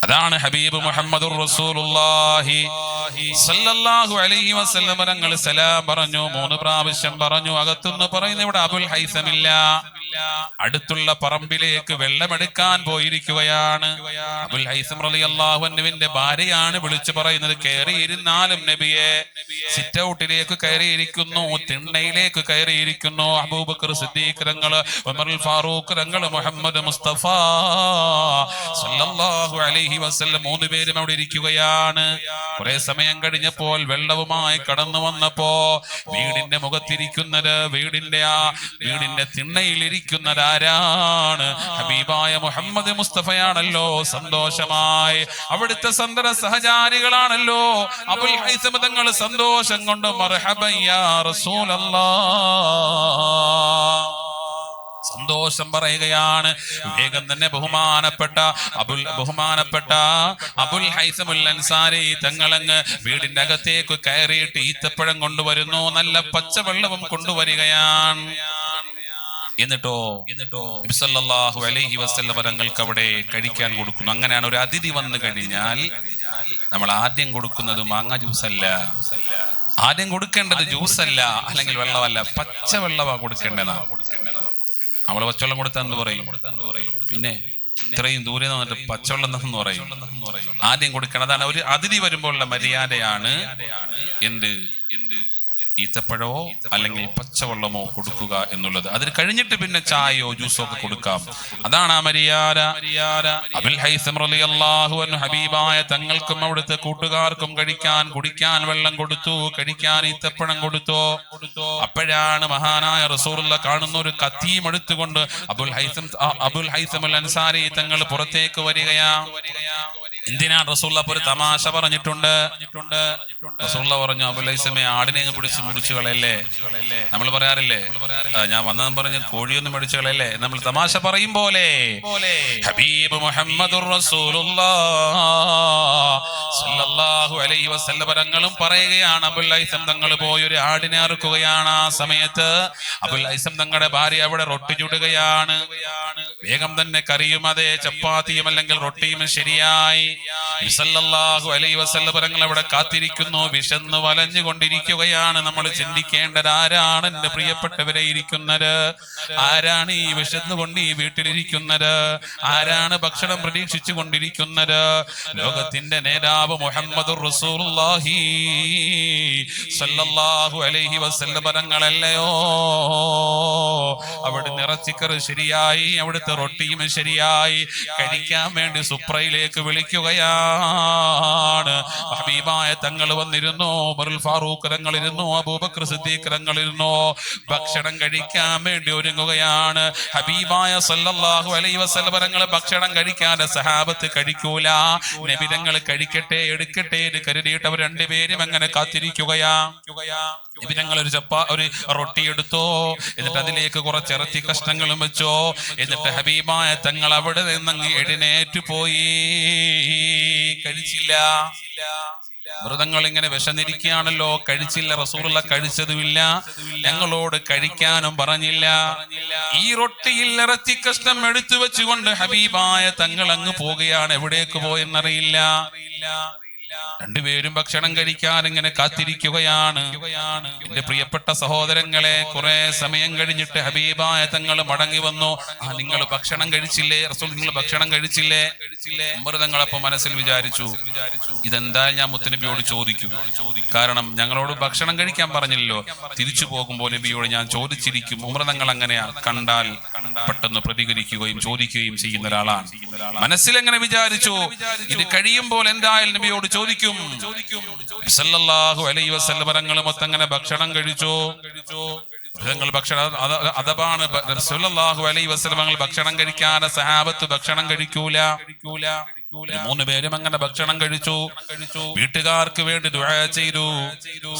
അതാണ് ഹബീബ് മുഹമ്മദുർ റസൂലുള്ളാഹി സ്വല്ലല്ലാഹു അലൈഹി വസല്ലം തങ്ങൾ സലാം പറഞ്ഞു, 3 പ്രാവശ്യം പറഞ്ഞു. അകത്തുനിന്ന് പറയുന്നു ഇവിടെ അബുൽ ഹൈസമില്ല. അടുത്തുള്ള പറമ്പിലേക്ക് വെള്ളമെടുക്കാൻ പോയിരിക്കുകയാണ്. അബുൽ ഹൈസം റളിയല്ലാഹു അൻഹുവിന്റെ ഭാര്യയാണ് വിളിച്ചു പറയുന്നത്, കയറിയിരുന്നാലും നബിയെ. സിറ്റ് ഔട്ടിലേക്ക് കയറിയിരിക്കുന്നു, തിണ്ണയിലേക്ക് കയറിയിരിക്കുന്നു. അബൂബക്കർ സിദ്ദീഖ് തങ്ങൾ, ഉമറുൽ ഫാറൂഖ് തങ്ങൾ, മുഹമ്മദ് മുസ്തഫ സല്ലല്ലാഹു അലൈഹി വസല്ലം 3 പേരും അവിടെ ഇരിക്കുകയാണ്. കുറെ സമയം കഴിഞ്ഞപ്പോൾ വെള്ളവുമായി കടന്നു വന്നപ്പോ വീടിന്റെ മുഖത്തിരിക്കുന്നത്, വീടിന്റെ തിണ്ണയിൽ ആരാണ്? ഹബീബായ മുഹമ്മദ് മുസ്തഫയാണല്ലോ. സന്തോഷമായി അവിടുത്തെ സന്തര സഹചാരികളാണല്ലോ. അബുൽ ഹൈസം തങ്ങൾ സന്തോഷം കൊണ്ട് മർഹബൻ യാ റസൂലല്ലാഹ് സന്തോഷം പറയുകയാണ്. വേഗം തന്നെ ബഹുമാനപ്പെട്ട അബുൽ ഹൈസമുൽ അൻസാരി തങ്ങളങ്ങ് വീടിന്റെ അകത്തേക്ക് കയറിയിട്ട് ഈത്തപ്പഴം കൊണ്ടുവരുന്നു, നല്ല പച്ചവെള്ളവും കൊണ്ടുവരികയാണ്. എന്നിട്ടോ നബി സല്ലല്ലാഹു അലൈഹി വസല്ലം തങ്ങൾക്ക് അവിടെ കഴിക്കാൻ കൊടുക്കുന്നു. അങ്ങനെയാണ് ഒരു അതിഥി വന്നു കഴിഞ്ഞാൽ നമ്മൾ ആദ്യം കൊടുക്കുന്നത് മാങ്ങ ജ്യൂസല്ല, ആദ്യം കൊടുക്കേണ്ടത് ജ്യൂസല്ല അല്ലെങ്കിൽ വെള്ളമല്ല, പച്ചവെള്ളമാണ് കൊടുക്കേണ്ടത്. നമ്മള് പച്ചവെള്ളം കൊടുത്താൽ എന്ത് പറയും? പിന്നെ ഇത്രയും ദൂരെ നിന്നിട്ട് പച്ചവെള്ളം എന്ന് പറയും. ആദ്യം കൊടുക്കണം. അതാണ് ഒരു അതിഥി വരുമ്പോഴുള്ള മര്യാദയാണ്. എന്ത് ഈത്തപ്പഴമോ അല്ലെങ്കിൽ പച്ചവെള്ളമോ കൊടുക്കുക എന്നുള്ളത്. അതിന് കഴിഞ്ഞിട്ട് പിന്നെ ചായയോ ജ്യൂസോ ഒക്കെ കൊടുക്കാം. അതാണ് ആ മര്യാദ. അബുൽ ഹൈസം റളിയല്ലാഹു അൻഹു ഹബീബായ തങ്ങൾക്കും അവിടുത്തെ കൂട്ടുകാർക്കും കുടിക്കാൻ വെള്ളം കൊടുത്തു, കഴിക്കാൻ ഈത്തപ്പഴം കൊടുത്തു. അപ്പോഴാണ് മഹാനായ റസൂലുള്ള കാണുന്ന ഒരു കത്തിയും എടുത്തുകൊണ്ട് അബുൽ ഹൈസമുൽ അൻസാരി തങ്ങൾ പുറത്തേക്ക് വരികയാണ്. എന്തിനാണ് റസൂലുള്ള ഒരു തമാശ പറഞ്ഞിട്ടുണ്ട്. റസൂലുള്ള പറഞ്ഞു, അബുൽ ഹൈസമേ ആടിനെ പിടിച്ച് മുറിച്ചു കളയല്ലേ. നമ്മൾ പറയാറില്ലേ, ഞാൻ വന്നതെന്ന് പറഞ്ഞ് കോഴിയൊന്നും മേടിച്ചു കളയല്ലേ. നമ്മൾ തമാശ പറയും പോലെ ഹബീബ് മുഹമ്മദുർ റസൂലുള്ളാഹ് സ്വല്ലല്ലാഹു അലൈഹി വസല്ലം തങ്ങളും പറയുകയാണ്, അബുൽ ഹൈസം തങ്ങൾ പോയി ഒരു ആടിനെ അറുക്കുകയാണ്. ആ സമയത്ത് അബുൽ ഹൈസം തങ്ങളുടെ ഭാര്യ അവിടെ റൊട്ടി ചുടുകയാണ്. വേഗം തന്നെ കറിയും അതേ ചപ്പാത്തിയും അല്ലെങ്കിൽ റൊട്ടിയും ശരിയായി. സല്ലല്ലാഹു അലൈഹി വസല്ലം തങ്ങൾ അവിടെ കാത്തിരിക്കുന്നു. വിശന്ന് വലഞ്ഞുകൊണ്ടിരിക്കുകയാണ്. നമ്മൾ ചിന്തിക്കേണ്ടത്, ആരാണ് എന്റെ പ്രിയപ്പെട്ടവരെ ഇരിക്കുന്നത്? ആരാണ് ഈ വിശന്നുകൊണ്ട് ഈ വീട്ടിലിരിക്കുന്നത്? ആരാണ് ഭക്ഷണം പ്രതീക്ഷിച്ചു കൊണ്ടിരിക്കുന്നത്? ലോകത്തിന്റെ നേതാവ് മുഹമ്മദുർ റസൂലുള്ളാഹി സ്വല്ലല്ലാഹു അലൈഹി വസല്ലം തങ്ങളല്ലയോ? അവിടെ ഇറച്ചിക്കറി ശരിയായി, അവിടുത്തെ റൊട്ടിയും ശരിയായി. കഴിക്കാൻ വേണ്ടി സുപ്രയിലേക്ക് വിളിക്കുകയാണ്. ഹബീബായ തങ്ങൾ വന്നിരുന്നു, ഉമറുൽ ഫാറൂഖ് തങ്ങളിരുന്നു, അബൂബക്കർ സിദ്ദീഖ് തങ്ങളിരുന്നു. ഭക്ഷണം കഴിക്കാൻ വേണ്ടി ഒരുങ്ങുകയാണ്. ഹബീബായ സല്ലല്ലാഹു അലൈഹി വസല്ലം തങ്ങൾ ഭക്ഷണം കഴിക്കാതെ സഹാബത്ത് കഴിക്കൂല. നബി തങ്ങൾ കഴിക്കട്ടെ എടുക്കട്ടെ എന്ന് കരുതിയിട്ട് അവർ 2 പേരും അങ്ങനെ കാത്തിരിക്കുകയാ. നബി തങ്ങൾ ഒരു റൊട്ടി എടുത്തോ, എന്നിട്ട് അതിലേക്ക് കുറച്ച് ഇറച്ചി കഷ്ണങ്ങളും വെച്ചോ. എന്നിട്ട് ഹബീബായ തങ്ങൾ അവിടെ നിന്ന് എഴുന്നേറ്റ് പോയി. കഴിച്ചില്ല. മൃതങ്ങൾ ഇങ്ങനെ വിശന്നിരിക്കുകയാണല്ലോ, കഴിച്ചില്ല. റസൂലുള്ള കഴിച്ചതുമില്ല, ഞങ്ങളോട് കഴിക്കാനും പറഞ്ഞില്ല. ഈ റൊട്ടിയിൽ ഇറച്ചി കഷ്ണം എടുത്തു വെച്ചുകൊണ്ട് ഹബീബായ തങ്ങൾ അങ്ങ് പോവുകയാണ്. എവിടേക്ക് പോയെന്നറിയില്ല. 2 പേരും ഭക്ഷണം കഴിക്കാൻ ഇങ്ങനെ കാത്തിരിക്കുകയാണ്. എന്റെ പ്രിയപ്പെട്ട സഹോദരങ്ങളെ, കുറെ സമയം കഴിഞ്ഞിട്ട് ഹബീബായ തങ്ങൾ മടങ്ങി വന്നു. നിങ്ങൾ ഭക്ഷണം കഴിച്ചില്ലേ? റസൂൽ നിങ്ങൾ ഭക്ഷണം കഴിച്ചില്ലേ? ഉമർ തങ്ങളപ്പോ മനസ്സിൽ വിചാരിച്ചു, ഇതെന്താ ഞാൻ മുത്തനബിയോട് ചോദിക്കും. കാരണം ഞങ്ങളോട് ഭക്ഷണം കഴിക്കാൻ പറഞ്ഞില്ലല്ലോ. തിരിച്ചു പോകുമ്പോൾ നബിയോട് ഞാൻ ചോദിച്ചിരിക്കും. ഉമർ തങ്ങൾ അങ്ങനെയാ, കണ്ടാൽ പെട്ടെന്ന് പ്രതികരിക്കുകയും ചോദിക്കുകയും ചെയ്യുന്ന ഒരാളാണ്. മനസ്സിൽ എങ്ങനെ വിചാരിച്ചു, ഇത് കഴിയുമ്പോൾ എന്തായാലും നബിയോട് ചോദിക്കും സല്ലല്ലാഹു അലൈഹി വസല്ലം തങ്ങൾ മൊത്തങ്ങനെ ഭക്ഷണം കഴിച്ചോ? നിങ്ങൾ ഭക്ഷണം അഥവാണ് സല്ലല്ലാഹു അലൈഹി വസല്ലം തങ്ങൾ ഭക്ഷണം കഴിക്കാതെ സഹാബത്ത് ഭക്ഷണം കഴിക്കൂല. 3 പേരും അങ്ങനെ ഭക്ഷണം കഴിച്ചു. വീട്ടുകാർക്ക് വേണ്ടി ദുആ ചെയ്തു.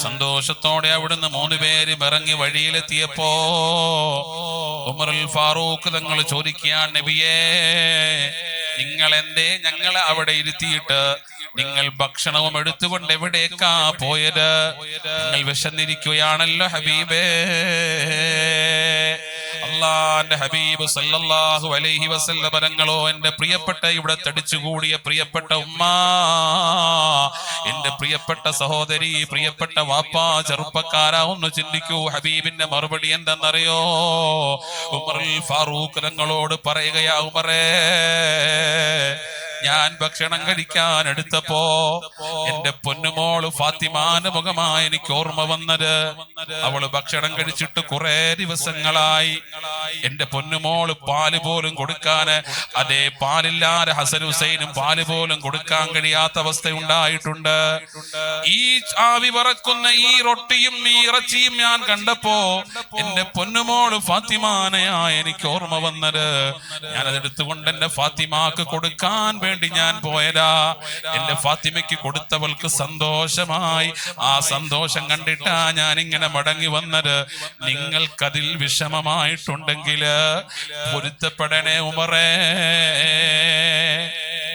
സന്തോഷത്തോടെ അവിടുന്ന് 3 പേരും ഇറങ്ങി വഴിയിലെത്തിയപ്പോ ഉമറുൽ ഫാറൂഖ് തങ്ങൾ ചോദിക്കുകയാണ്, നബിയേ നിങ്ങൾ എന്തേ ഞങ്ങളെ അവിടെ ഇരുത്തിയിട്ട് നിങ്ങൾ ഭക്ഷണവും എടുത്തുകൊണ്ട് എവിടേക്കാ പോയത്? നിങ്ങൾ വിശന്നിരിക്കുകയാണല്ലോ ഹബീബേ. അല്ലാഹുവിന്റെ ഹബീബ് സല്ലല്ലാഹു അലൈഹി വസല്ലം തങ്ങളോ, എന്റെ പ്രിയപ്പെട്ട ഇവിടെ തടിച്ചുകൂടിയ പ്രിയപ്പെട്ട ഉമ്മ, എന്റെ പ്രിയപ്പെട്ട സഹോദരി, പ്രിയപ്പെട്ട വാപ്പാ, ചെറുപ്പക്കാരാ, ഒന്ന് ചിന്തിക്കൂ. ഹബീബിന്റെ മറുപടി എന്തെന്നറിയോ? ഉമറുൽ ഫാറൂഖ് തങ്ങളോട് പറയുകയാ, ഉമറേ ഞാൻ ഭക്ഷണം കഴിക്കാൻ എടുത്തപ്പോ എന്റെ പൊന്നുമോള് ഫാത്തിമാന്റെ മുഖമായി എനിക്ക് ഓർമ്മ വന്നത്. അവള് ഭക്ഷണം കഴിച്ചിട്ട് കുറെ ദിവസങ്ങളായി. എന്റെ പൊന്നുമോള് പാല് പോലും കൊടുക്കാന്, അതേ പാലില്ലാതെ ഹസൻ ഹുസൈനും പാല് പോലും കൊടുക്കാൻ കഴിയാത്ത അവസ്ഥ ഉണ്ടായിട്ടുണ്ട്. ഈ ആവി പറക്കുന്ന ഈ റൊട്ടിയും ഈ ഇറച്ചിയും ഞാൻ കണ്ടപ്പോ എന്റെ പൊന്നുമോള് ഫാത്തിമാനെയാ എനിക്ക് ഓർമ്മ വന്നത്. ഞാനതെടുത്തുകൊണ്ട് എന്റെ ഫാത്തിമാക്ക് കൊടുക്കാൻ വേണ്ടി ഞാൻ പോയതാ. എന്റെ ഫാത്തിമയ്ക്ക് കൊടുത്തവൾക്ക് സന്തോഷമായി. ആ സന്തോഷം കണ്ടിട്ടാ ഞാൻ ഇങ്ങനെ മടങ്ങി വന്നത്. നിങ്ങൾക്കതിൽ വിഷമമായിട്ടുണ്ടെങ്കിൽ പൊരുത്തപ്പെടണേ ഉമറേ.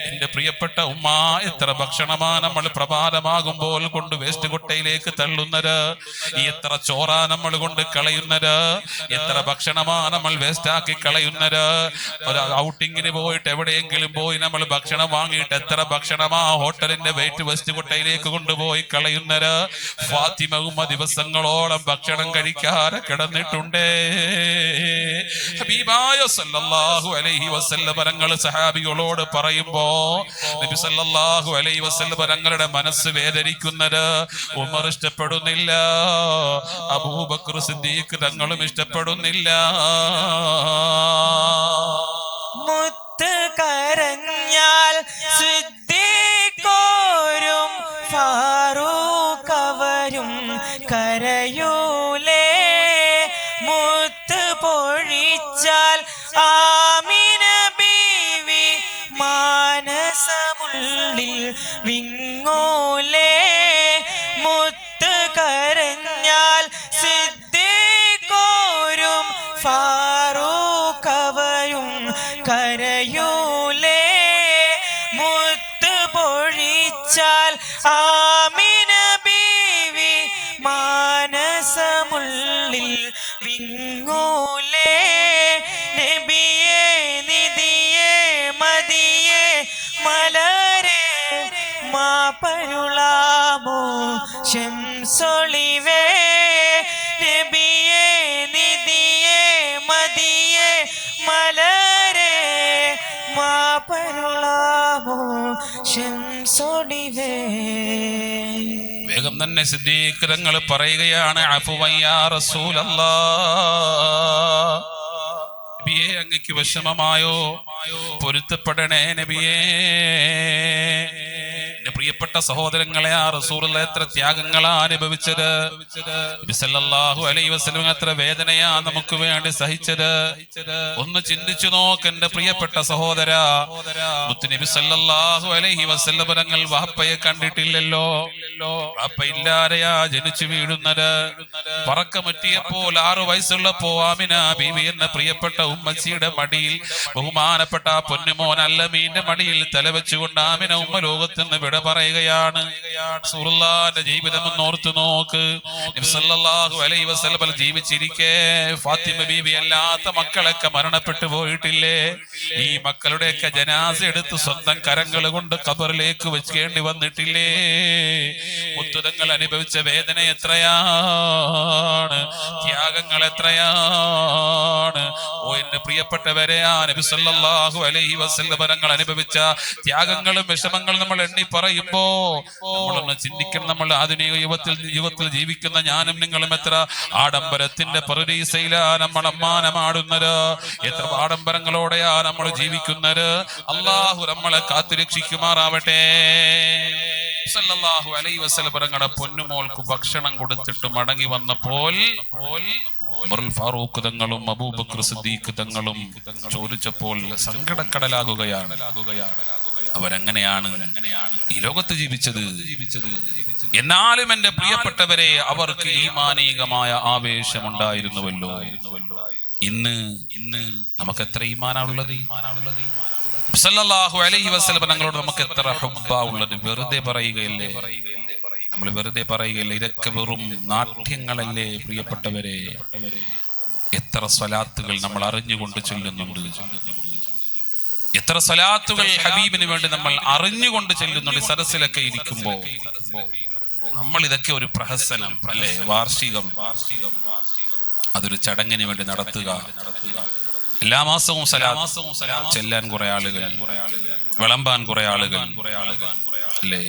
എന്റെ പ്രിയപ്പെട്ട ഉമ്മ, എത്ര ഭക്ഷണമാ നമ്മൾ പ്രഭാതമാകുമ്പോൾ കൊണ്ട് വേസ്റ്റ് കൊട്ടയിലേക്ക് തള്ളുന്നത്, എത്ര ചോറാ നമ്മൾ കൊണ്ട് കളയുന്നത്, എത്ര ഭക്ഷണമാ നമ്മൾ വേസ്റ്റ് ആക്കി കളയുന്നത്. ഒരു ഔട്ടിങ്ങിന് പോയിട്ട് എവിടെയെങ്കിലും പോയി നമ്മൾ ഭക്ഷണം വാങ്ങിയിട്ട് എത്ര ഭക്ഷണമാ ഹോട്ടലിന്റെ വേസ്റ്റ് കൊട്ടയിലേക്ക് കൊണ്ടുപോയി കളയുന്നത്. ഫാത്തിമ ഉമ്മ ദിവസങ്ങളോളം ഭക്ഷണം കഴിക്കാതെ കിടന്നിട്ടുണ്ടേ. ഹബീബായ സല്ലല്ലാഹു അലൈഹി വസല്ലം തങ്ങൾ സഹാബികളോട് പറയുമ്പോ നബി സല്ലല്ലാഹു അലൈഹി വസല്ലം തങ്ങളുടെ മനസ്സ് വേദനിക്കുന്നത് ഉമർ ഇഷ്ടപ്പെടുന്നില്ല, അബൂബക്കർ സിദ്ദീഖ് തങ്ങളും ഇഷ്ടപ്പെടുന്നില്ല. മുത്ത് കരഞ്ഞാൽ സിദ്ദീഖോരും ഫാറൂഖ് അവരും കരയൂലേ. മുത്ത് പൊഴിച്ചാൽ ആമിന ബീവി മാനസമുള്ളിൽ വിങ്ങൂലേ. മുത്ത് കരഞ്ഞാൽ സിദ്ദീഖോരും ഫാറൂഖ് അവരും കരയൂലേ. മുത്ത് പൊഴിച്ചാൽ ആമിന ബീവി മാനസമുള്ളിൽ വിങ്ങൂലേ. നബിയേ നിധിയേ മദിയേ മലരേ മാപ്പരുളാമോ ശംസൊളിവേ. നബിയേ നിധിയേ മദിയേ മലരേ മാപ്പരുളാമോ ശംസൊളിവേ. വേഗം തന്നെ സിദ്ദീഖ് തങ്ങൾ പറയുകയാണ്, അഫ്വൻ യാ റസൂലല്ലാഹ്, നബിയേ അങ്ങക്ക് വിഷമമായോ? പൊരുത്തപ്പെടണേ നബിയേ. പ്രിയപ്പെട്ട സഹോദരങ്ങളെ, ആ റസൂലുള്ളാഹി എത്ര ത്യാഗങ്ങളാ അനുഭവിച്ചത്. നബി സല്ലല്ലാഹു അലൈഹി വസല്ലം എത്ര വേദനയാ നമുക്ക് വേണ്ടി സഹിച്ചത്. ഒന്ന് ചിന്തിച്ചു നോക്ക് എന്റെ പ്രിയപ്പെട്ട സഹോദരാ. മുത്തുനബി സല്ലല്ലാഹു അലൈഹി വസല്ലം തങ്ങൾ വാപ്പയെ കണ്ടിട്ടില്ലല്ലോ. വാപ്പ ഇല്ലാതെയാ ജനിച്ചു വീഴുന്നത്. പറക്കമറ്റിയപ്പോൾ 6 വയസ്സുള്ളപ്പോ ആമിന ബീവി എന്ന പ്രിയപ്പെട്ട ഉമ്മച്ചിയുടെ മടിയിൽ ബഹുമാനപ്പെട്ട പൊന്നുമോൻ അല്ലമീന്റെ മടിയിൽ തലവെച്ചുകൊണ്ട് ആമിന ഉമ്മ ലോകത്ത് നിന്ന് വിട പറയുകയാണ്. റസൂലുള്ളാഹിന്റെ ജീവിതം ഒന്ന് ഓർത്തു നോക്ക്. നബി സല്ലല്ലാഹു അലൈഹി വസല്ലം ജീവിച്ചിരിക്കെ ഫാത്തിമ ബീവി അല്ലാത്ത മക്കളൊക്കെ മരണപ്പെട്ടു പോയിട്ടില്ലേ? ഈ മക്കളുടെയൊക്കെ ജനാസ എടുത്ത് സ്വന്തം കരങ്ങൾ കൊണ്ട് ഖബറിലേക്ക് വെക്കേണ്ടി വന്നിട്ടില്ലേ? മുത്തുതങ്ങൾ അനുഭവിച്ച വേദന എത്രയാണ്, ത്യാഗങ്ങൾ എത്രയാണ്. ഓ എന്റെ പ്രിയപ്പെട്ടവരെ, ആ നബി സല്ലല്ലാഹു അലൈഹി വസല്ലം തങ്ങൾ അനുഭവിച്ച ത്യാഗങ്ങളും വിഷമങ്ങളും നമ്മൾ എണ്ണി പറയുമ്പോ നമ്മളൊന്ന് ചിന്തിക്കണം. നമ്മൾ ആധുനിക യുഗത്തിൽ ജീവിക്കുന്ന ഞാനും നിങ്ങളും എത്ര ആഡംബരത്തിന്റെ പറുദീസയിലാ നമ്മൾ അമ്മാനമാടുന്നത്, എത്ര ആഡംബരങ്ങളോടെയാ നമ്മൾ ജീവിക്കുന്നത്. അള്ളാഹു നമ്മളെ കാത്തുരക്ഷിക്കുമാറാവട്ടെ. സല്ലല്ലാഹു അലൈഹി വസല്ലം തങ്ങളുടെ പൊന്നുമോൾക്ക് ഭക്ഷണം കൊടുത്തിട്ട് മടങ്ങി വന്നപ്പോൾ ഉമറുൽ ഫാറൂഖ് തങ്ങളും അബൂബക്കർ സിദ്ദീഖ് തങ്ങളും ചോദിച്ചപ്പോൾ സങ്കടക്കടലാകുകയാണ്. അവരെങ്ങനെയാണ് ഈ ലോകത്ത് ജീവിച്ചത്? എന്നാലും എന്റെ പ്രിയപ്പെട്ടവരെ, അവർക്ക് ഈമാനീകമായ ആവേശമുണ്ടായിരുന്നുവല്ലോ. ഇന്ന് നമുക്ക് എത്ര ഈമാനാണുള്ളത്? സല്ലല്ലാഹു അലൈഹി വസല്ലം തങ്ങളോട് നമുക്ക് എത്ര ഹുബ്ബാ ഉള്ളത്? വെറുതെ പറയുകയല്ലേ, നമ്മൾ വെറുതെ പറയുകയല്ലേ. ഇതൊക്കെ വെറും നാട്യങ്ങളല്ലേ പ്രിയപ്പെട്ടവരെ. എത്ര സ്വലാത്തുകൾ നമ്മൾ അറിഞ്ഞുകൊണ്ട് ചൊല്ലുന്നുണ്ട്, എത്ര സ്വലാത്തുകൾ ഹബീബിന് വേണ്ടി നമ്മൾ അറിഞ്ഞുകൊണ്ട് ചെല്ലുന്നുണ്ട്. സദസ്സിലൊക്കെ ഇരിക്കുമ്പോ നമ്മൾ ഇതൊക്കെ ഒരു പ്രഹസനം അല്ലെ, വാർഷികം, അതൊരു ചടങ്ങിന് വേണ്ടി നടത്തുക. എല്ലാ മാസവും ചെല്ലാൻ കുറെ ആളുകൾ, വിളമ്പാൻ കുറെ ആളുകൾ അല്ലേ.